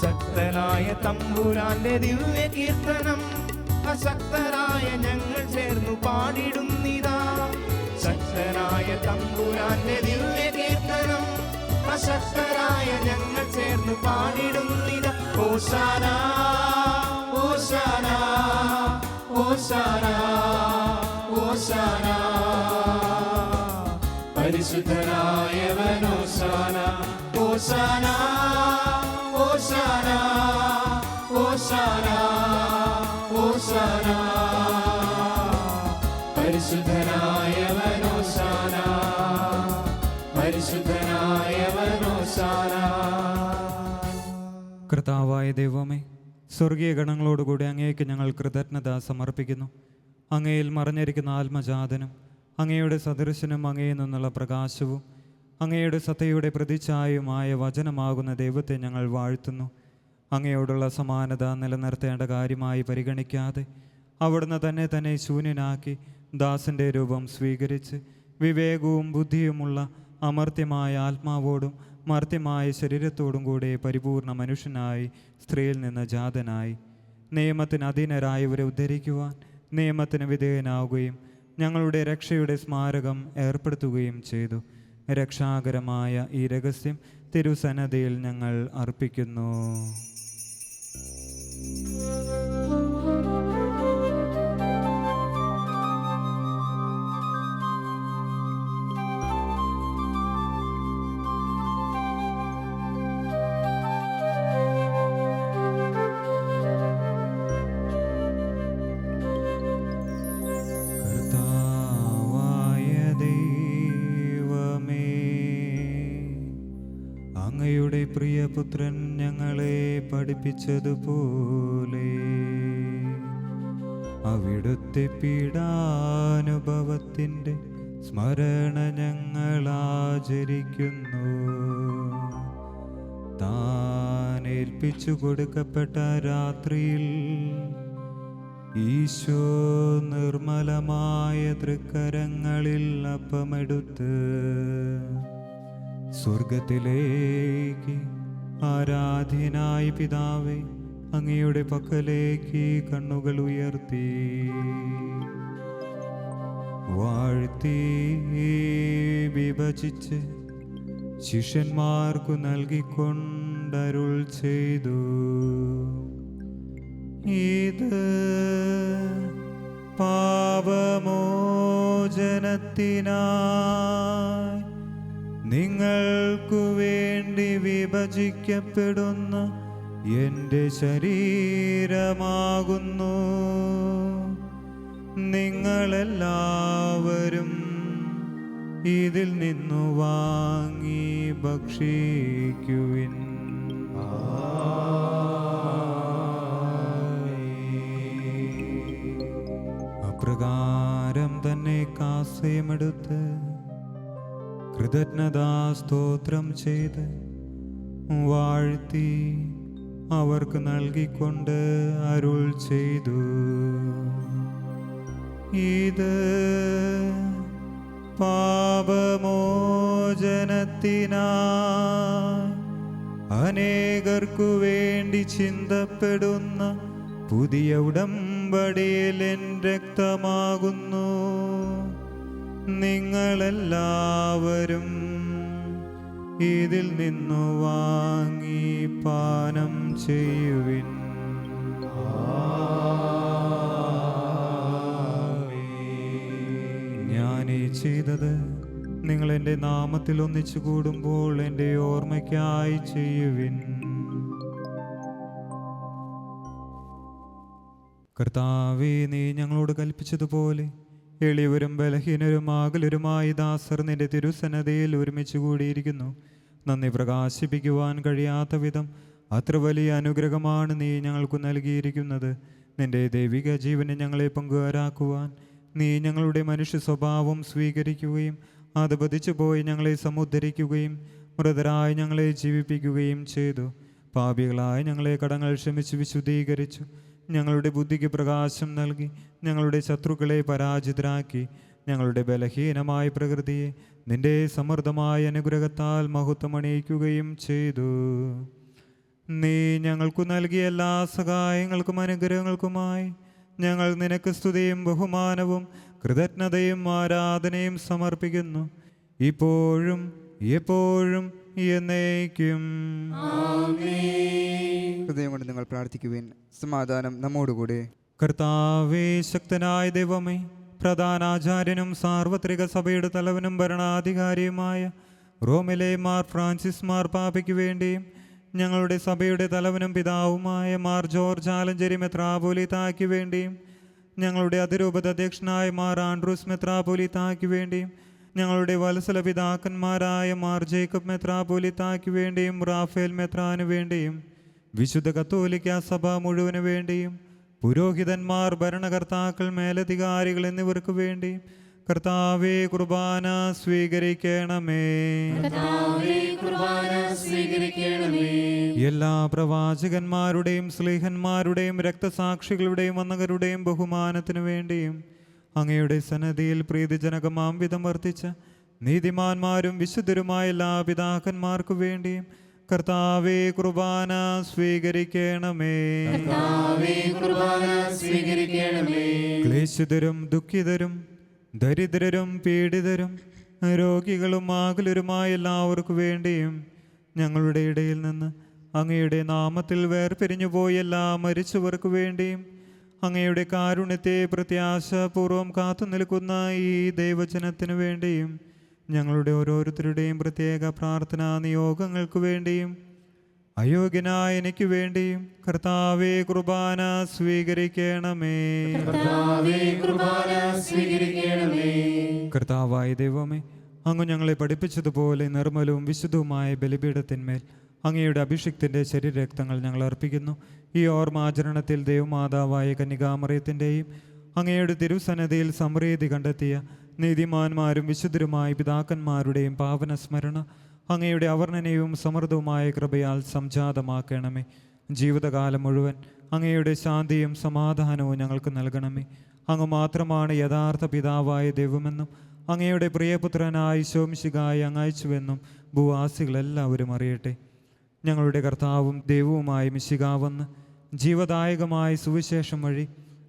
ശക്തനായ തമ്പുരാന്റെ ദിവ്യ കീർത്തനം അശക്തരായ ഞങ്ങൾ ചേർന്നു പാടിടുന്നിതാ. ശക്തനായ തമ്പുരാന്റെ ദിവ്യ കീർത്തനം അശക്തരായ ഞങ്ങൾ ചേർന്നു പാടിടുന്നിതാ. ഓശാന ഓശാന ഓശാന ഓശാന. പരിശുദ്ധനായവൻ ഓശാന ഓശാന ഓശാന ഓശാന ഓശാന. പരിശുദ്ധനായവൻ ഓശാന പരിശുദ്ധനായവൻ ഓശാന. കർത്താവായ ദൈവമേ, സ്വർഗീയ ഗണങ്ങളോടുകൂടി അങ്ങേക്ക് ഞങ്ങൾ കൃതജ്ഞത സമർപ്പിക്കുന്നു. അങ്ങയിൽ മറഞ്ഞിരിക്കുന്ന ആത്മജാതനും അങ്ങയുടെ സദൃശനും അങ്ങയിൽ നിന്നുള്ള പ്രകാശവും അങ്ങയുടെ സത്തയുടെ പ്രതിച്ഛായയുമായ വചനമാകുന്ന ദൈവത്തെ ഞങ്ങൾ വാഴ്ത്തുന്നു. അങ്ങയോടുള്ള സമാനത നിലനിർത്തേണ്ട കാര്യമായി പരിഗണിക്കാതെ അവിടുന്ന് തന്നെ ശൂന്യനാക്കി ദാസൻ്റെ രൂപം സ്വീകരിച്ച് വിവേകവും ബുദ്ധിയുമുള്ള അമർത്യമായ ആത്മാവോടും മർത്യമായ ശരീരത്തോടും കൂടെ പരിപൂർണ മനുഷ്യനായി സ്ത്രീയിൽ നിന്ന് ജാതനായി നിയമത്തിന് അധീനരായവരെ ഉദ്ധരിക്കുവാൻ നിയമത്തിന് വിധേയനാവുകയും ഞങ്ങളുടെ രക്ഷയുടെ സ്മാരകം ഏർപ്പെടുത്തുകയും ചെയ്തു. രക്ഷാകരമായ ഈ രഹസ്യം തിരുസന്നതിയിൽ ഞങ്ങൾ അർപ്പിക്കുന്നു. അങ്ങയുടെ പ്രിയപുത്രൻ ഞങ്ങളെ പഠിപ്പിച്ചതുപോലെ അവിടുത്തെ പീഡാനുഭവത്തിൻ്റെ സ്മരണ ഞങ്ങൾ ആചരിക്കുന്നു. താൻ ഏൽപ്പിച്ചു കൊടുക്കപ്പെട്ട രാത്രിയിൽ ഈശോ നിർമ്മലമായ തൃക്കരങ്ങളിൽ അപ്പമെടുത്ത് സ്വർഗത്തിലേക്ക് ആരാധ്യനായ പിതാവേ അങ്ങയുടെ പക്കലേക്ക് കണ്ണുകൾ ഉയർത്തി വാഴ്ത്തി വിഭജിച്ച് ശിഷ്യന്മാർക്കു നൽകിക്കൊണ്ടരുൾ ചെയ്തു. ഇത് പാപമോചനത്തിനായി നിങ്ങൾക്കു വേണ്ടി വിഭജിക്കപ്പെടുന്ന എൻ്റെ ശരീരമാകുന്നു. നിങ്ങളെല്ലാവരും ഇതിൽ നിന്നു വാങ്ങി ഭക്ഷിക്കുവിൻ. അപ്രകാരം തന്നെ കാസയുമെടുത്ത് കൃതജ്ഞതാ സ്തോത്രം ചെയ്ത് വാഴ്ത്തി അവർക്ക് നൽകിക്കൊണ്ട് അരുൾ ചെയ്തു, ഇത് പാപമോചനത്തിനായി അനേകർക്കു വേണ്ടി ചിന്തപ്പെടുന്ന പുതിയ ഉടമ്പടിയിൽ എൻ രക്തമാകുന്നു. നിങ്ങളെല്ലാവരും ഇതിൽ നിന്നു വാങ്ങി പാനം ചെയ്യുവിൻ. ഞാനീ ചെയ്തത് നിങ്ങൾ എൻ്റെ നാമത്തിൽ ഒന്നിച്ചു കൂടുമ്പോൾ എൻ്റെ ഓർമ്മയ്ക്കായി ചെയ്യുവിൻ. കർത്താവേ, നീ ഞങ്ങളോട് കൽപ്പിച്ചതുപോലെ എളിയവരും ബലഹീനരും ആകലരുമായി ദാസർ നിന്റെ തിരുസന്നതയിൽ ഒരുമിച്ച് കൂടിയിരിക്കുന്നു. നന്ദി പ്രകാശിപ്പിക്കുവാൻ കഴിയാത്ത വിധം അത്ര വലിയ അനുഗ്രഹമാണ് നീ ഞങ്ങൾക്ക് നൽകിയിരിക്കുന്നത്. നിന്റെ ദൈവിക ജീവനെ ഞങ്ങളെ പങ്കുകാരാക്കുവാൻ നീ ഞങ്ങളുടെ മനുഷ്യ സ്വഭാവം സ്വീകരിക്കുകയും അത് പതിച്ചു പോയി ഞങ്ങളെ സമുദ്ധരിക്കുകയും മൃതരായി ഞങ്ങളെ ജീവിപ്പിക്കുകയും ചെയ്തു. പാപികളായ ഞങ്ങളെ കടങ്ങൾ ക്ഷമിച്ച് വിശുദ്ധീകരിച്ചു. ഞങ്ങളുടെ ബുദ്ധിക്ക് പ്രകാശം നൽകി ഞങ്ങളുടെ ശത്രുക്കളെ പരാജിതരാക്കി. ഞങ്ങളുടെ ബലഹീനമായ പ്രകൃതിയെ നിന്റെ സമൃദ്ധമായ അനുഗ്രഹത്താൽ മഹത്വമണിയിക്കുകയും ചെയ്തു. നീ ഞങ്ങൾക്കു നൽകിയ എല്ലാ സഹായങ്ങൾക്കും അനുഗ്രഹങ്ങൾക്കുമായി ഞങ്ങൾ നിനക്ക് സ്തുതിയും ബഹുമാനവും കൃതജ്ഞതയും ആരാധനയും സമർപ്പിക്കുന്നു, ഇപ്പോഴും എപ്പോഴും എന്നേക്കും. ഹൃദയം കൊണ്ട് നിങ്ങൾ പ്രാർത്ഥിക്കുവിൻ. സമാധാനം നമ്മോടുകൂടെ. കർത്താവേ, ശക്തനായ ദൈവമേ, പ്രധാനാചാര്യനും സാർവത്രിക സഭയുടെ തലവനും ഭരണാധികാരിയുമായ റോമിലെ മാർ ഫ്രാൻസിസ് മാർപ്പാപ്പയ്ക്ക് വേണ്ടിയും ഞങ്ങളുടെ സഭയുടെ തലവനും പിതാവുമായ മാർ ജോർജ് ആലഞ്ചേരി മെത്രാപ്പോലീത്തായ്ക്ക് വേണ്ടിയും ഞങ്ങളുടെ അതിരൂപത അധ്യക്ഷനായ മാർ ആൻഡ്രൂസ് മെത്രാപ്പോലീത്തായ്ക്ക് വേണ്ടിയും ഞങ്ങളുടെ വത്സല പിതാക്കന്മാരായ മാർ ജേക്കബ് മെത്രാപ്പോലീത്തായ്ക്ക് വേണ്ടിയും റാഫേൽ മെത്രാന് വേണ്ടിയും വിശുദ്ധ കത്തോലിക്ക സഭ മുഴുവന് വേണ്ടിയും പുരോഹിതന്മാർ, ഭരണകർത്താക്കൾ, മേലധികാരികൾ എന്നിവർക്ക് വേണ്ടി കർത്താവേ കുർബാന സ്വീകരിക്കണമേ. എല്ലാ പ്രവാചകന്മാരുടെയും സ്ലീഹന്മാരുടെയും രക്തസാക്ഷികളുടെയും വന്ദകരുടെയും ബഹുമാനത്തിനു വേണ്ടിയും അങ്ങയുടെ സന്നദ്ധിയിൽ പ്രീതിജനകമാം വിധം വർത്തിച്ച നീതിമാന്മാരും വിശുദ്ധരുമായ എല്ലാ പിതാക്കന്മാർക്കു വേണ്ടിയും കർത്താവേ കുർബാന സ്വീകരിക്കണമേ. ക്ലേശിതരും ദുഃഖിതരും ദരിദ്രരും പീഡിതരും രോഗികളും ആകുലരുമായ എല്ലാവർക്കു വേണ്ടിയും ഞങ്ങളുടെ ഇടയിൽ നിന്ന് അങ്ങയുടെ നാമത്തിൽ വേർപിരിഞ്ഞുപോയ എല്ലാ മരിച്ചവർക്ക് വേണ്ടിയും അങ്ങയുടെ കാരുണ്യത്തെ പ്രത്യാശാപൂർവം കാത്തു നിൽക്കുന്ന ഈ ദൈവജനത്തിനു വേണ്ടിയും ഞങ്ങളുടെ ഓരോരുത്തരുടെയും പ്രത്യേക പ്രാർത്ഥനാ നിയോഗങ്ങൾക്ക് വേണ്ടിയും അയോഗ്യനായ എനിക്ക് വേണ്ടിയും കർത്താവേ കുർബാന സ്വീകരിക്കണമേ. കർത്താവായ ദൈവമേ, അങ്ങ് ഞങ്ങളെ പഠിപ്പിച്ചതുപോലെ നിർമ്മലവും വിശുദ്ധവുമായ ബലിപീഠത്തിന്മേൽ അങ്ങയുടെ അഭിഷിക്തൻ്റെ ശരീരരക്തങ്ങൾ ഞങ്ങൾ അർപ്പിക്കുന്നു. ഈ ഓർമ്മാചരണത്തിൽ ദൈവമാതാവായ കന്യകാമറിയത്തിൻ്റെയും അങ്ങയുടെ തിരുസന്നതിയിൽ സമൃദ്ധി കണ്ടെത്തിയ നീതിമാന്മാരും വിശുദ്ധരുമായ പിതാക്കന്മാരുടെയും പാവന സ്മരണ അങ്ങയുടെ അവർണ്ണനയും സമൃദ്ധവുമായ കൃപയാൽ സംജാതമാക്കണമേ. ജീവിതകാലം മുഴുവൻ അങ്ങയുടെ ശാന്തിയും സമാധാനവും ഞങ്ങൾക്ക് നൽകണമേ. അങ്ങ് മാത്രമാണ് യഥാർത്ഥ പിതാവായ ദൈവമെന്നും അങ്ങയുടെ പ്രിയപുത്രനായ ശോമിശികായി അങ്ങയച്ചുവെന്നും ഭൂവാസികളെല്ലാവരും അറിയട്ടെ. ഞങ്ങളുടെ കർത്താവും ദൈവവുമായ മിശികാവെന്ന് ജീവദായകമായ സുവിശേഷം വഴി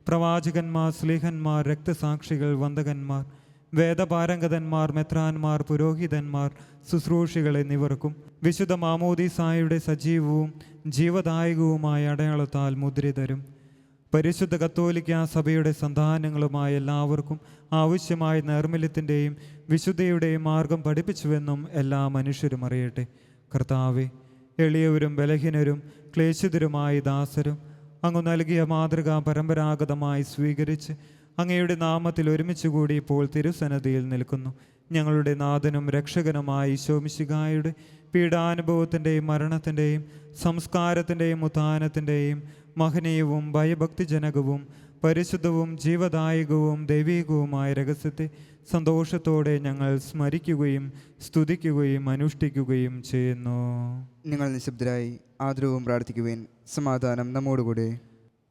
പ്രവാചകന്മാർ, സ്ലീഹന്മാർ, രക്തസാക്ഷികൾ, വന്ദകന്മാർ, വേദപാരംഗതന്മാർ, മെത്രാന്മാർ, പുരോഹിതന്മാർ, ശുശ്രൂഷികൾ എന്നിവർക്കും വിശുദ്ധ മാമോദീസായുടെ സജീവവും ജീവദായകവുമായ അടയാളത്താൽ മുദ്രിതരും പരിശുദ്ധ കത്തോലിക്ക സഭയുടെ സന്താനങ്ങളുമായ എല്ലാവർക്കും ആവശ്യമായ നൈർമല്യത്തിൻ്റെയും വിശുദ്ധിയുടെയും മാർഗം പഠിപ്പിച്ചുവെന്നും എല്ലാ മനുഷ്യരും അറിയട്ടെ. കർത്താവെ, എളിയവരും ബലഹീനരും ക്ലേശിതരുമായ ദാസരും അങ്ങ് നൽകിയ മാതൃക പരമ്പരാഗതമായി സ്വീകരിച്ച് അങ്ങയുടെ നാമത്തിൽ ഒരുമിച്ച് കൂടി ഇപ്പോൾ തിരുസന്നിധിയിൽ നിൽക്കുന്നു. ഞങ്ങളുടെ നാഥനും രക്ഷകനുമായ ഈശോ മിശിഹായുടെ പീഡാനുഭവത്തിൻ്റെയും മരണത്തിൻ്റെയും സംസ്കാരത്തിൻ്റെയും ഉത്ഥാനത്തിൻ്റെയും മഹനീയവും ഭയഭക്തിജനകവും പരിശുദ്ധവും ജീവദായകവും ദൈവീകവുമായ രഹസ്യത്തെ സന്തോഷത്തോടെ ഞങ്ങൾ സ്മരിക്കുകയും സ്തുതിക്കുകയും അനുഷ്ഠിക്കുകയും ചെയ്യുന്നു. നിങ്ങൾ നിശബ്ദരായി ആദരവും പ്രാർത്ഥിക്കുവേൻ. സമാധാനം നമ്മോടുകൂടെ.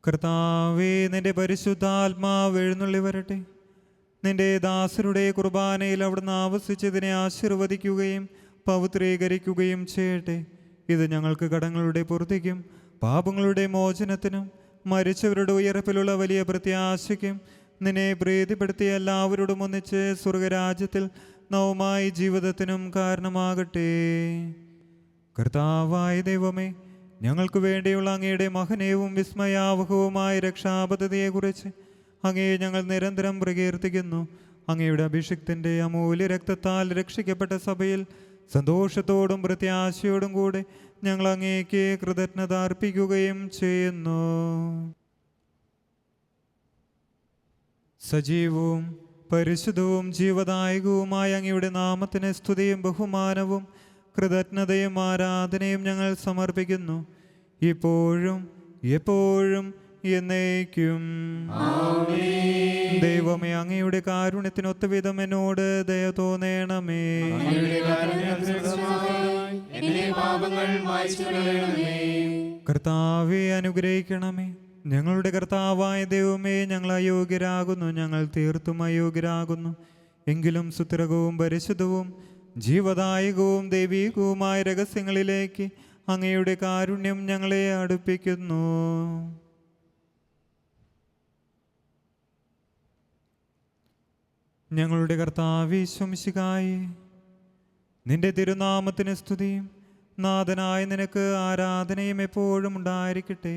കർത്താവേ, നിന്റെ പരിശുദ്ധാത്മാവ് എഴുന്നള്ളി വരട്ടെ. നിന്റെ ദാസരുടെ കുർബാനയിൽ അവിടുന്ന് ആവസിച്ചതിനെ ആശീർവദിക്കുകയും പവിത്രീകരിക്കുകയും ചെയ്യട്ടെ. ഇത് ഞങ്ങൾക്ക് കടങ്ങളുടെ പൂർത്തിക്കും പാപങ്ങളുടെ മോചനത്തിനും മരിച്ചവരുടെ ഉയർപ്പിലുള്ള വലിയ പ്രത്യാശയ്ക്കും നിന്നെ പ്രീതിപ്പെടുത്തിയ എല്ലാവരോടും ഒന്നിച്ച് സ്വർഗരാജ്യത്തിൽ നവമായ ജീവിതത്തിനും കാരണമാകട്ടെ. കർത്താവായ ദൈവമേ, ഞങ്ങൾക്ക് വേണ്ടിയുള്ള അങ്ങയുടെ മഹനീയവും വിസ്മയാവഹവുമായ രക്ഷാപദ്ധതിയെക്കുറിച്ച് അങ്ങയെ ഞങ്ങൾ നിരന്തരം പ്രകീർത്തിക്കുന്നു. അങ്ങയുടെ അഭിഷിക്തൻ്റെ അമൂല്യ രക്തത്താൽ രക്ഷിക്കപ്പെട്ട സഭയിൽ സന്തോഷത്തോടും പ്രത്യാശയോടും കൂടെ ഞങ്ങൾ അങ്ങേക്ക് കൃതജ്ഞത അർപ്പിക്കുകയും ചെയ്യുന്നു. സജീവവും പരിശുദ്ധവും ജീവദായകവുമായ അങ്ങയുടെ നാമത്തിന് സ്തുതിയും ബഹുമാനവും കൃതജ്ഞതയും ആരാധനയും ഞങ്ങൾ സമർപ്പിക്കുന്നു, ഇപ്പോഴും എപ്പോഴും എന്നേക്കും. ദൈവമേ, അങ്ങയുടെ കാരുണ്യത്തിനൊത്ത വിധം എന്നോട് ദയ തോന്നേണമേ. കർത്താവെ, അനുഗ്രഹിക്കണമേ. ഞങ്ങളുടെ കർത്താവായ ദൈവമേ, ഞങ്ങൾ അയോഗ്യരാകുന്നു, ഞങ്ങൾ തീർത്തും അയോഗ്യരാകുന്നു. എങ്കിലും സുത്രകവും പരിശുദ്ധവും ജീവദായകവും ദൈവീകവുമായ രഹസ്യങ്ങളിലേക്ക് അങ്ങയുടെ കാരുണ്യം ഞങ്ങളെ അടുപ്പിക്കുന്നു. ഞങ്ങളുടെ കർത്താവേ ഈശോ മിശിഹായേ, നിന്റെ തിരുനാമത്തിന് സ്തുതിയും നാഥനായ നിനക്ക് ആരാധനയും എപ്പോഴും ഉണ്ടായിരിക്കട്ടെ.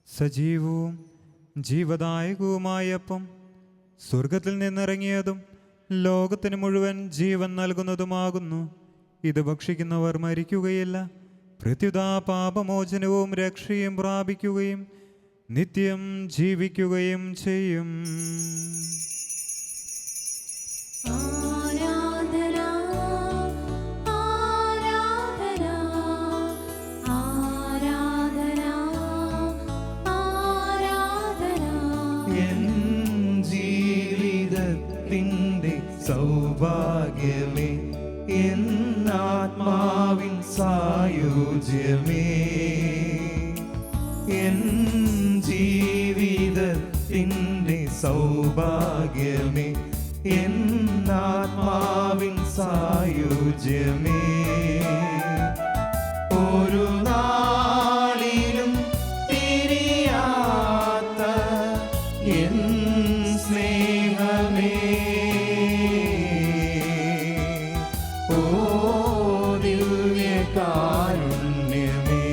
സജീവവും ജീവദായകവുമായ അപ്പം സ്വർഗത്തിൽ നിന്നിറങ്ങിയതും ലോകത്തിന് മുഴുവൻ ജീവൻ നൽകുന്നതുമാകുന്നു. ഇത് ഭക്ഷിക്കുന്നവർ മരിക്കുകയില്ല, പ്രത്യുത പാപമോചനവും രക്ഷയും പ്രാപിക്കുകയും നിത്യം ജീവിക്കുകയും ചെയ്യും. സൗഭാഗ്യമേ, എന്നാത്മാവിൻ സായുജ്യമേ, എൻ ജീവിതത്തിൻ്റെ സൗഭാഗ്യമേ, എന്നാത്മാവിൻ സായുജ്യമേ, ഒരു നാളിലും തിരിയാത്ത എൻ സ്നേഹമേ, കാരുണ്യമേ,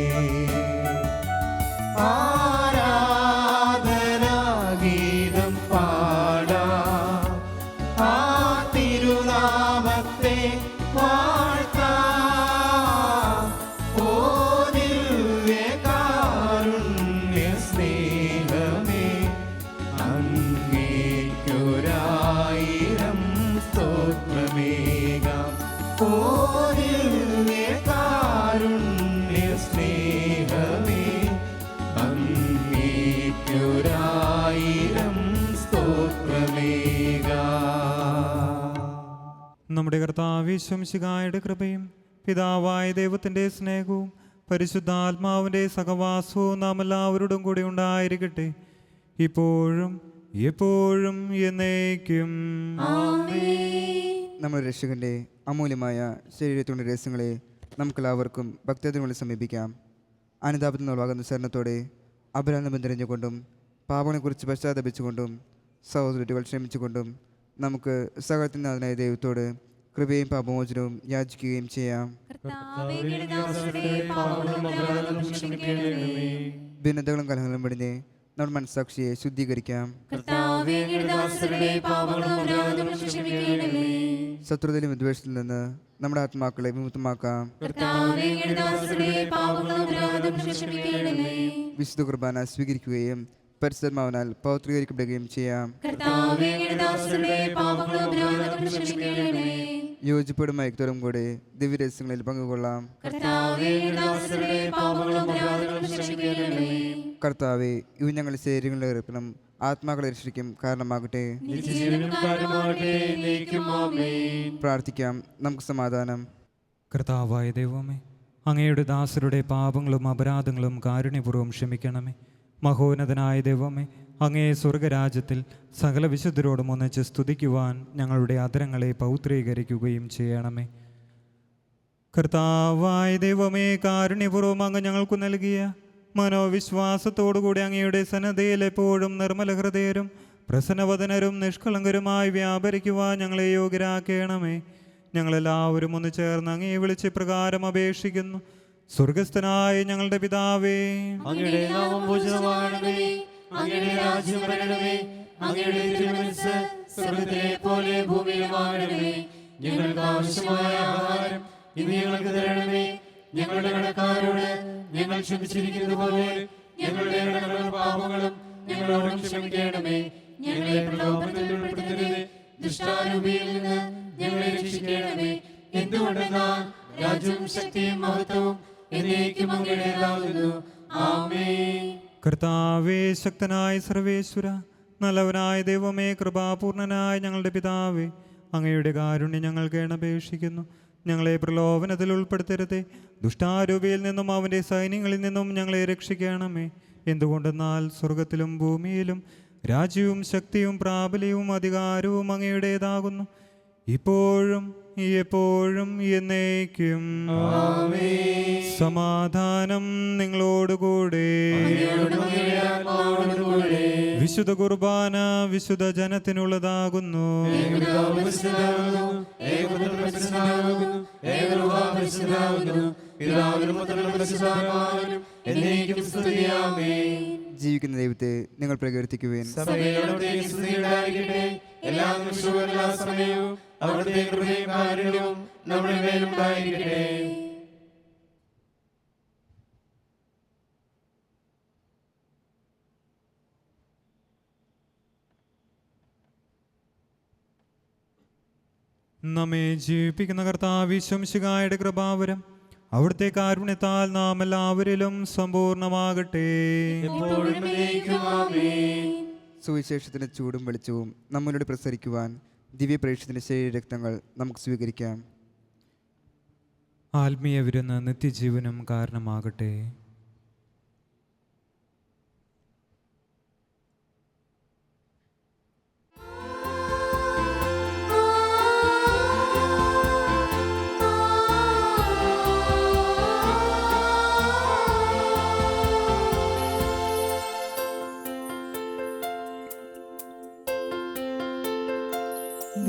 ആരാധനാഗീതം പാടാം, ആ തിരുനാമത്തെ വാഴ്ത്താം. ഓ ദിവ്യകാരുണ്യ സ്നേഹമേ, അങ്ങേക്കൊരായിരം സ്തോത്രമേകാം. ഓ കാരുണ്യ സ്നേഹമേ, അങ്ങേക്കൊരായിരം സ്തോത്രമേകാം. നമ്മുടെ കർത്താവേ ഈശോ മിശിഹായുടെ കൃപയും പിതാവായ ദൈവത്തിൻ്റെ സ്നേഹവും പരിശുദ്ധാത്മാവിൻ്റെ സഹവാസവും നാം എല്ലാവരോടും കൂടി ഉണ്ടായിരിക്കട്ടെ, ഇപ്പോഴും എപ്പോഴും എന്നേക്കും. നമ്മുടെ രക്ഷകൻ്റെ അമൂല്യമായ ശരീരത്തിൻ്റെ രഹസ്യങ്ങളെ നമുക്കെല്ലാവർക്കും ഭക്തജനങ്ങളെ സമീപിക്കാം. അനുതാപത്തിൽ നിന്നുള്ളാകുന്ന ശരണത്തോടെ അപരാധം തിരഞ്ഞുകൊണ്ടും പാപങ്ങളെക്കുറിച്ച് പശ്ചാത്തപിച്ചുകൊണ്ടും സഹോദരങ്ങൾ ക്ഷമിച്ചുകൊണ്ടും നമുക്ക് സകലത്തിനാഥനായ ദൈവത്തോട് കൃപയും പാപമോചനവും യാചിക്കുകയും ചെയ്യാം. ഭിന്നതകളും കലഹങ്ങളും വെടിഞ്ഞ് നമ്മുടെ മനസ്സാക്ഷിയെ ശുദ്ധീകരിക്കാം. ശത്രുതയിലും വിദ്വേഷത്തിൽ നിന്ന് നമ്മുടെ ആത്മാക്കളെ വിമുക്തമാക്കാം. വിശുദ്ധ കുർബാന സ്വീകരിക്കുകയും പരിശുദ്ധാത്മാവിനാൽ പൗത്രീകരിക്കപ്പെടുകയും ചെയ്യാം. കർത്താവേ, അങ്ങയുടെ ദാസരുടെ പാപങ്ങളും അപരാധങ്ങളും ക്ഷമിക്കണമേ. യോജിപ്പോടും ഐക്യത്തോടും കൂടി ദിവ്യരഹസ്യങ്ങളിൽ പങ്കുകൊള്ളാം. കർത്താവേ, അങ്ങയുടെ ദാസരുടെ പാപങ്ങളും അപരാധങ്ങളും ക്ഷമിക്കണമേ. കർത്താവെ, ഇവ ഞങ്ങളുടെ ശരീരങ്ങളുടെ ഏർപ്പണം ആത്മാക്കളെ രക്ഷിക്കും കാരണമാകട്ടെ. നിത്യജീവനും കാരണമാകട്ടെ. എന്നേക്കും ആമേൻ. പ്രാർത്ഥിക്കാം. നമുക്ക് സമാധാനം. കർത്താവായ ദൈവമേ, അങ്ങയുടെ ദാസരുടെ പാപങ്ങളും അപരാധങ്ങളും കാരുണ്യപൂർവ്വം ക്ഷമിക്കണമേ. മഹോന്നതനായ ദൈവമേ, അങ്ങേ സ്വർഗരാജ്യത്തിൽ സകല വിശുദ്ധരോടും ഒന്നിച്ച് സ്തുതിക്കുവാൻ ഞങ്ങളുടെ അധരങ്ങളെ പൗത്രീകരിക്കുകയും ചെയ്യണമേ. കർത്താവായ ദൈവമേ, കാരുണ്യപൂർവ്വം അങ്ങ് ഞങ്ങൾക്ക് നൽകിയ മനോവിശ്വാസത്തോടുകൂടി അങ്ങയുടെ സന്നദ്ധയിൽ എപ്പോഴും നിർമ്മല ഹൃദയരും പ്രസന്നവദനരും നിഷ്കളങ്കരുമായി വ്യാപരിക്കുവാൻ ഞങ്ങളെ യോഗ്യരാക്കണമേ. ഞങ്ങളെല്ലാവരും ഒന്ന് ചേർന്ന് അങ്ങയെ വിളിച്ച് പ്രകാരം അപേക്ഷിക്കുന്നു. സ്വർഗസ്ഥനായ ഞങ്ങളുടെ പിതാവേ, അങ്ങയുടെ നാമം പൂജിതമാകണമേ. അങ്ങയുടെ രാജ്യം വരണമേ. അങ്ങയുടെ തിരുമനസ്സ് സ്വർഗ്ഗത്തിലെ പോലെ ഭൂമിയിലുമാകണമേ. ഞങ്ങൾക്ക് ആവശ്യമായ ആഹാരം ഇന്ന് ഞങ്ങൾക്ക് തരണമേ. ഞങ്ങളുടെ കടക്കാരോട് ഞങ്ങൾ ക്ഷമിച്ചിരിക്കുന്നത് പോലെ ഞങ്ങളുടെ കടങ്ങളും പാപങ്ങളും ഞങ്ങളോടും ക്ഷമിക്കണമേ. ഞങ്ങളെ പ്രലോഭനത്തിൽ ഉൾപ്പെടുത്തരുതേ, ദുഷ്ടാരൂപിയിൽ നിന്ന് ഞങ്ങളെ രക്ഷിക്കണമേ. എന്തുകൊണ്ടെന്നാൽ രാജ്യവും ശക്തിയും മഹത്വവും എന്നേക്കും അങ്ങയുടേതാകുന്നു. ആമേൻ. കർത്താവേ, ശക്തനായ സർവേശ്വര, നല്ലവനായ ദൈവമേ, കൃപാപൂർണനായ ഞങ്ങളുടെ പിതാവേ, അങ്ങയുടെ കാരുണ്യം ഞങ്ങൾ കേണപേക്ഷിക്കുന്നു. ഞങ്ങളെ പ്രലോഭനത്തിൽ ഉൾപ്പെടുത്തരുതേ, ദുഷ്ടാരൂപിയിൽ നിന്നും അവൻ്റെ സൈന്യങ്ങളിൽ നിന്നും ഞങ്ങളെ രക്ഷിക്കണമേ. എന്തുകൊണ്ടെന്നാൽ സ്വർഗത്തിലും ഭൂമിയിലും രാജ്യവും ശക്തിയും പ്രാബല്യവും അധികാരവും അങ്ങയുടേതാകുന്നു, ഇപ്പോഴും എപ്പോഴും എന്നേക്കും. സമാധാനം നിങ്ങളോടുകൂടെ. വിശുദ്ധ കുർബാന വിശുദ്ധ ജനത്തിനുള്ളതാകുന്നു. ജീവിക്കുന്ന ദൈവത്തെ നിങ്ങൾ പ്രകീർത്തിക്കുവേൻ. എല്ലാ നിമിഷവും എല്ലാ സമയവും അവിടുത്തെ കൃപയും കാരുണ്യവും നമ്മുടെ മേലുണ്ടായിരിക്കട്ടെ. നമ്മെ ജീവിപ്പിക്കുന്ന കർത്താവ് ശംശികായുടെ കൃപാവരം അവിടുത്തെ കാരുണ്യത്താൽ നാം എല്ലാവരിലും സമ്പൂർണ്ണമാകട്ടെ. സുവിശേഷത്തിന്റെ ചൂടും വെളിച്ചവും നമ്മളിലൂടെ പ്രസരിക്കുവാൻ ദിവ്യപ്രേക്ഷിതന്റെ ശരീരരക്തങ്ങൾ നമുക്ക് സ്വീകരിക്കാം. ആത്മീയ വിരുന്ന് നിത്യജീവനും കാരണമാകട്ടെ.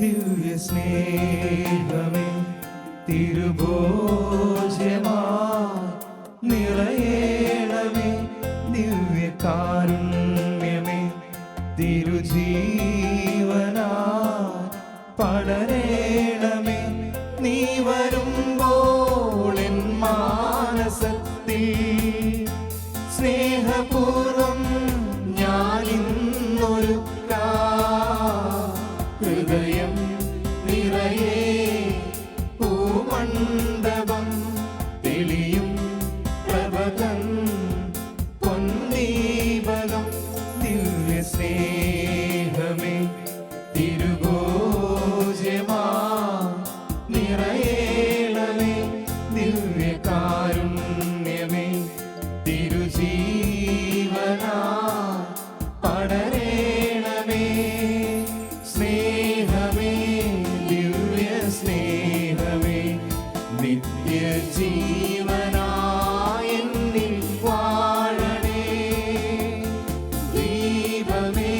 ദിവ്യ സ്നേഹമേ, തിരുഭോജ്യമായി നിറയേണമേ. ദിവ്യ കാരുണ്യമേ, തിരുജീവനായി പടരേണമേ. നീ വരുമ്പോൾ എൻ മാനസത്തിൽ സ്നേഹപൂർവം ഞാനിന്നൊരുക്കാം. ഹൃദയം നിറയെ പൂമണ്ഡപം തെളിയും പ്രഭതൻ പൊന്നീപകം. ദിവ്യ സ്നേഹമേ, തിരുഭോജ്യമായി നിറയേണമേ. ദിവ്യ കാരുണ്യമേ, തിരുജീവനായി പടരേണമേ. സ്നേഹമേ, ദിവ്യ സ്നേഹമേ, നിത്യജീവനായി എന്നിൽ വാഴണേ. ദീപമേ,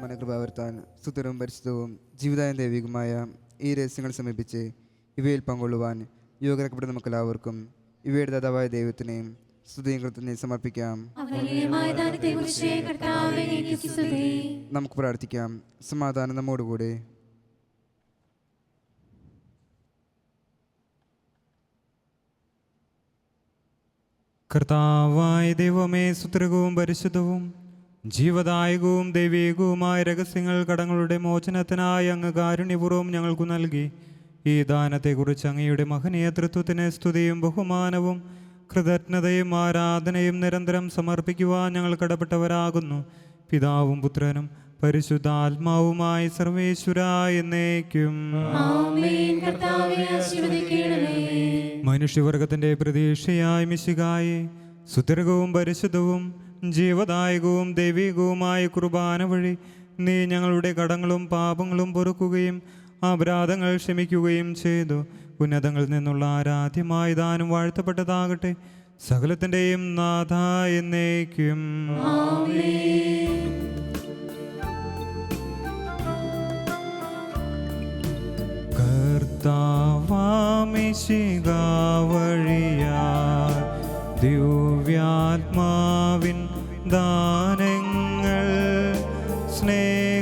മനകൃപാവർത്താൻ സുതരവും പരിശുദ്ധവും ജീവിതായ ദൈവികമായ ഈ രഹസ്യങ്ങൾ സമീപിച്ച് ഇവയിൽ പങ്കൊള്ളുവാൻ യോഗ്യരാക്കപ്പെടുന്ന നമുക്കെല്ലാവർക്കും ഇവയുടെ ദാതാവായ ദൈവത്തിനെയും സ്തുതിയും കൃത്യനെയും സമർപ്പിക്കാം. നമുക്ക് പ്രാർത്ഥിക്കാം. സമാധാനം നമ്മോടുകൂടെ. കർത്താവായ ദൈവമേ, സുത്രകവും പരിശുദ്ധവും ജീവദായകവും ദൈവികവുമായ രഹസ്യങ്ങൾ കടങ്ങളുടെ മോചനത്തിനായി അങ്ങ് കാരുണ്യപൂർവ്വം ഞങ്ങൾക്കു നൽകി. ഈ ദാനത്തെക്കുറിച്ച് അങ്ങയുടെ മഹനീയ തൃത്വത്തിന് സ്തുതിയും ബഹുമാനവും കൃതജ്ഞതയും ആരാധനയും നിരന്തരം സമർപ്പിക്കുവാൻ ഞങ്ങൾ കടപ്പെട്ടവരാകുന്നു. പിതാവും പുത്രനും പരിശുദ്ധാത്മാവുമായി സർവേശ്വരായ എന്നേക്കും. മനുഷ്യവർഗത്തിന്റെ പ്രതീക്ഷയായ മിശിഹായെ, സുദീർഘവും പരിശുദ്ധവും ജീവദായകവും ദൈവികവുമായ കുർബാന വഴി നീ ഞങ്ങളുടെ കടങ്ങളും പാപങ്ങളും പൊറുക്കുകയും അപരാധങ്ങൾ ക്ഷമിക്കുകയും ചെയ്തു. ഉന്നതങ്ങളിൽ നിന്നുള്ള ആരാധ്യമായ ദാനം വാഴ്ത്തപ്പെട്ടതാകട്ടെ. സകലത്തിൻ്റെയും നാഥ എന്നേക്കും. കർത്താവാമിശിഹാ വഴിയാൽ ദിവ്യാത്മാവിൻ ദാനങ്ങൾ സ്നേഹപിതാവാം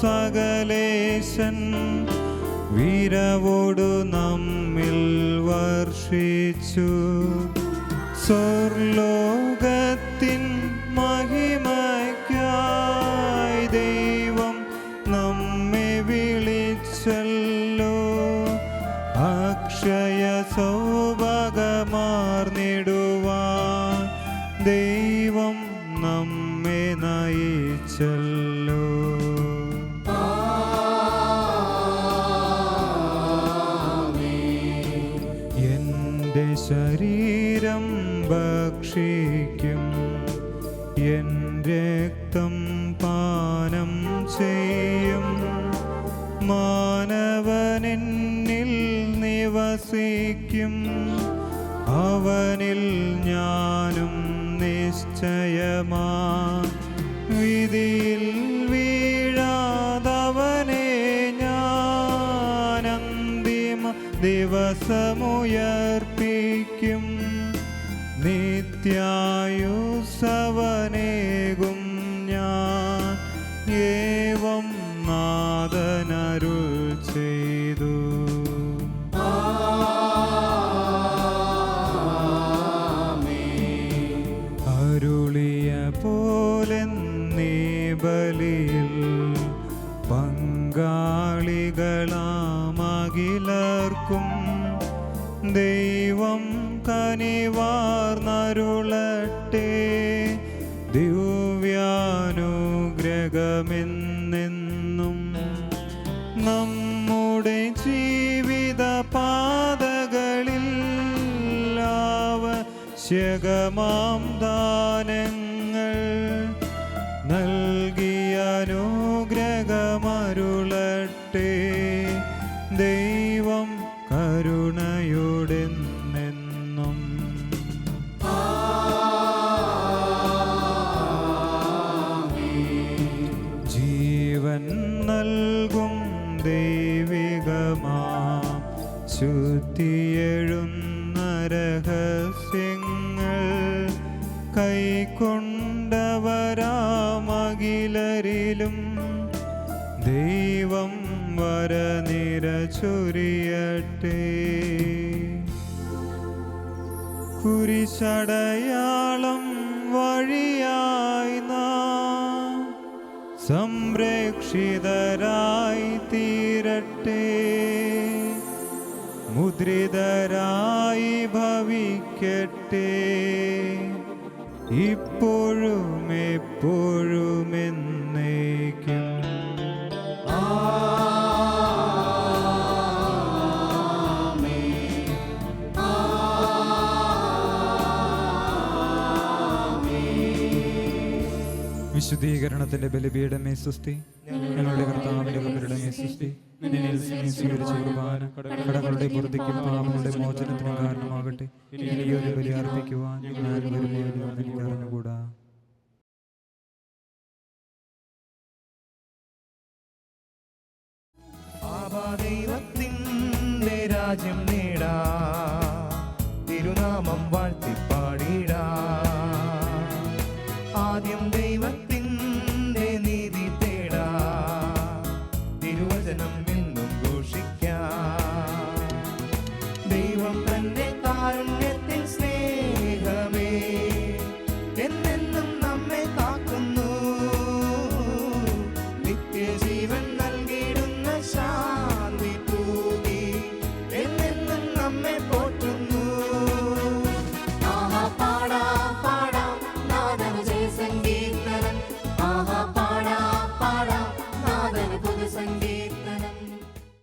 സകലേശൻ വീരവോടു നമ്മിൽ വർഷിച്ചു. സ്വർലോകത്തിൻ മഹിമയ്ക്കായി ദൈവം നമ്മെ വിളിച്ചല്ലോ. അക്ഷയ സൗഭാഗ്യമാർന്നിടുവാൻ ദൈവം നമ്മെ നയിച്ചല്ലോ. എൻ്റെ ശരീരം ഭക്ഷിക്കും, എൻ രക്തം പാനം ചെയ്യും. മാനവനെന്നിൽ നിവസിക്കും, അവനിൽ ഞാനും നിശ്ചയമാ. വിധിയിൽ വീഴാതവനെ ഞാൻ അന്തിമ ദിവസമുയർപ്പിക്കും. നിത്യായുസ്സവനേകും ഞാൻ, ഏവം നാഥനരുൾ ചെയ്തു. അരുളിയ പോലെ നീ ബലിയിൽ പങ്കാളികളാമകിലർക്കും ദൈവം കനിവാർന്നരുളട്ടെ. ദിവ്യാനുഗ്രഹമെന്നെന്നും നമ്മുടെ ജീവിത പാതകളിൽ ആവശ്യകമാം ദാനങ്ങൾ നൽകിയ അനുഗ്രഹമരുളട്ടെ. ദൈവം കരുണയോടെന്നെന്നും. ജീവൻ നൽകും ദൈവികമാം ശുദ്ധിയെഴുന്ന രഹസ്യങ്ങൾ കൈക്കൊണ്ടവരാമകിലരിലും ദൈവം വരനിര ചൊരിയട്ടെ. കുരിശടയാളം വഴിയായി നാം സംരക്ഷിതരായി തീരട്ടെ. മുദ്രിതരായി ഭവിക്കട്ടെ, ഇപ്പോഴും എപ്പോഴും എന്നേക്കും. വിശുദ്ധീകരണത്തിന്റെ ബലിപീഠമേ സ്വസ്തി. ഞങ്ങളുടെ കർത്താവിന്റെ കബരിടമേ സ്വസ്തി. നിന്നിൽ സ്വീകരിച്ച കുർബാന കടങ്ങളുടെ പുറത്തേക്കും പാപങ്ങളുടെ മോചനത്തിനും കാരണമാകട്ടെ. ഇനി ഒരു ബലി അർപ്പിക്കുവാൻ ഞാൻ വരുമ്പോൾ എനിക്ക് അറിഞ്ഞുകൂടാ.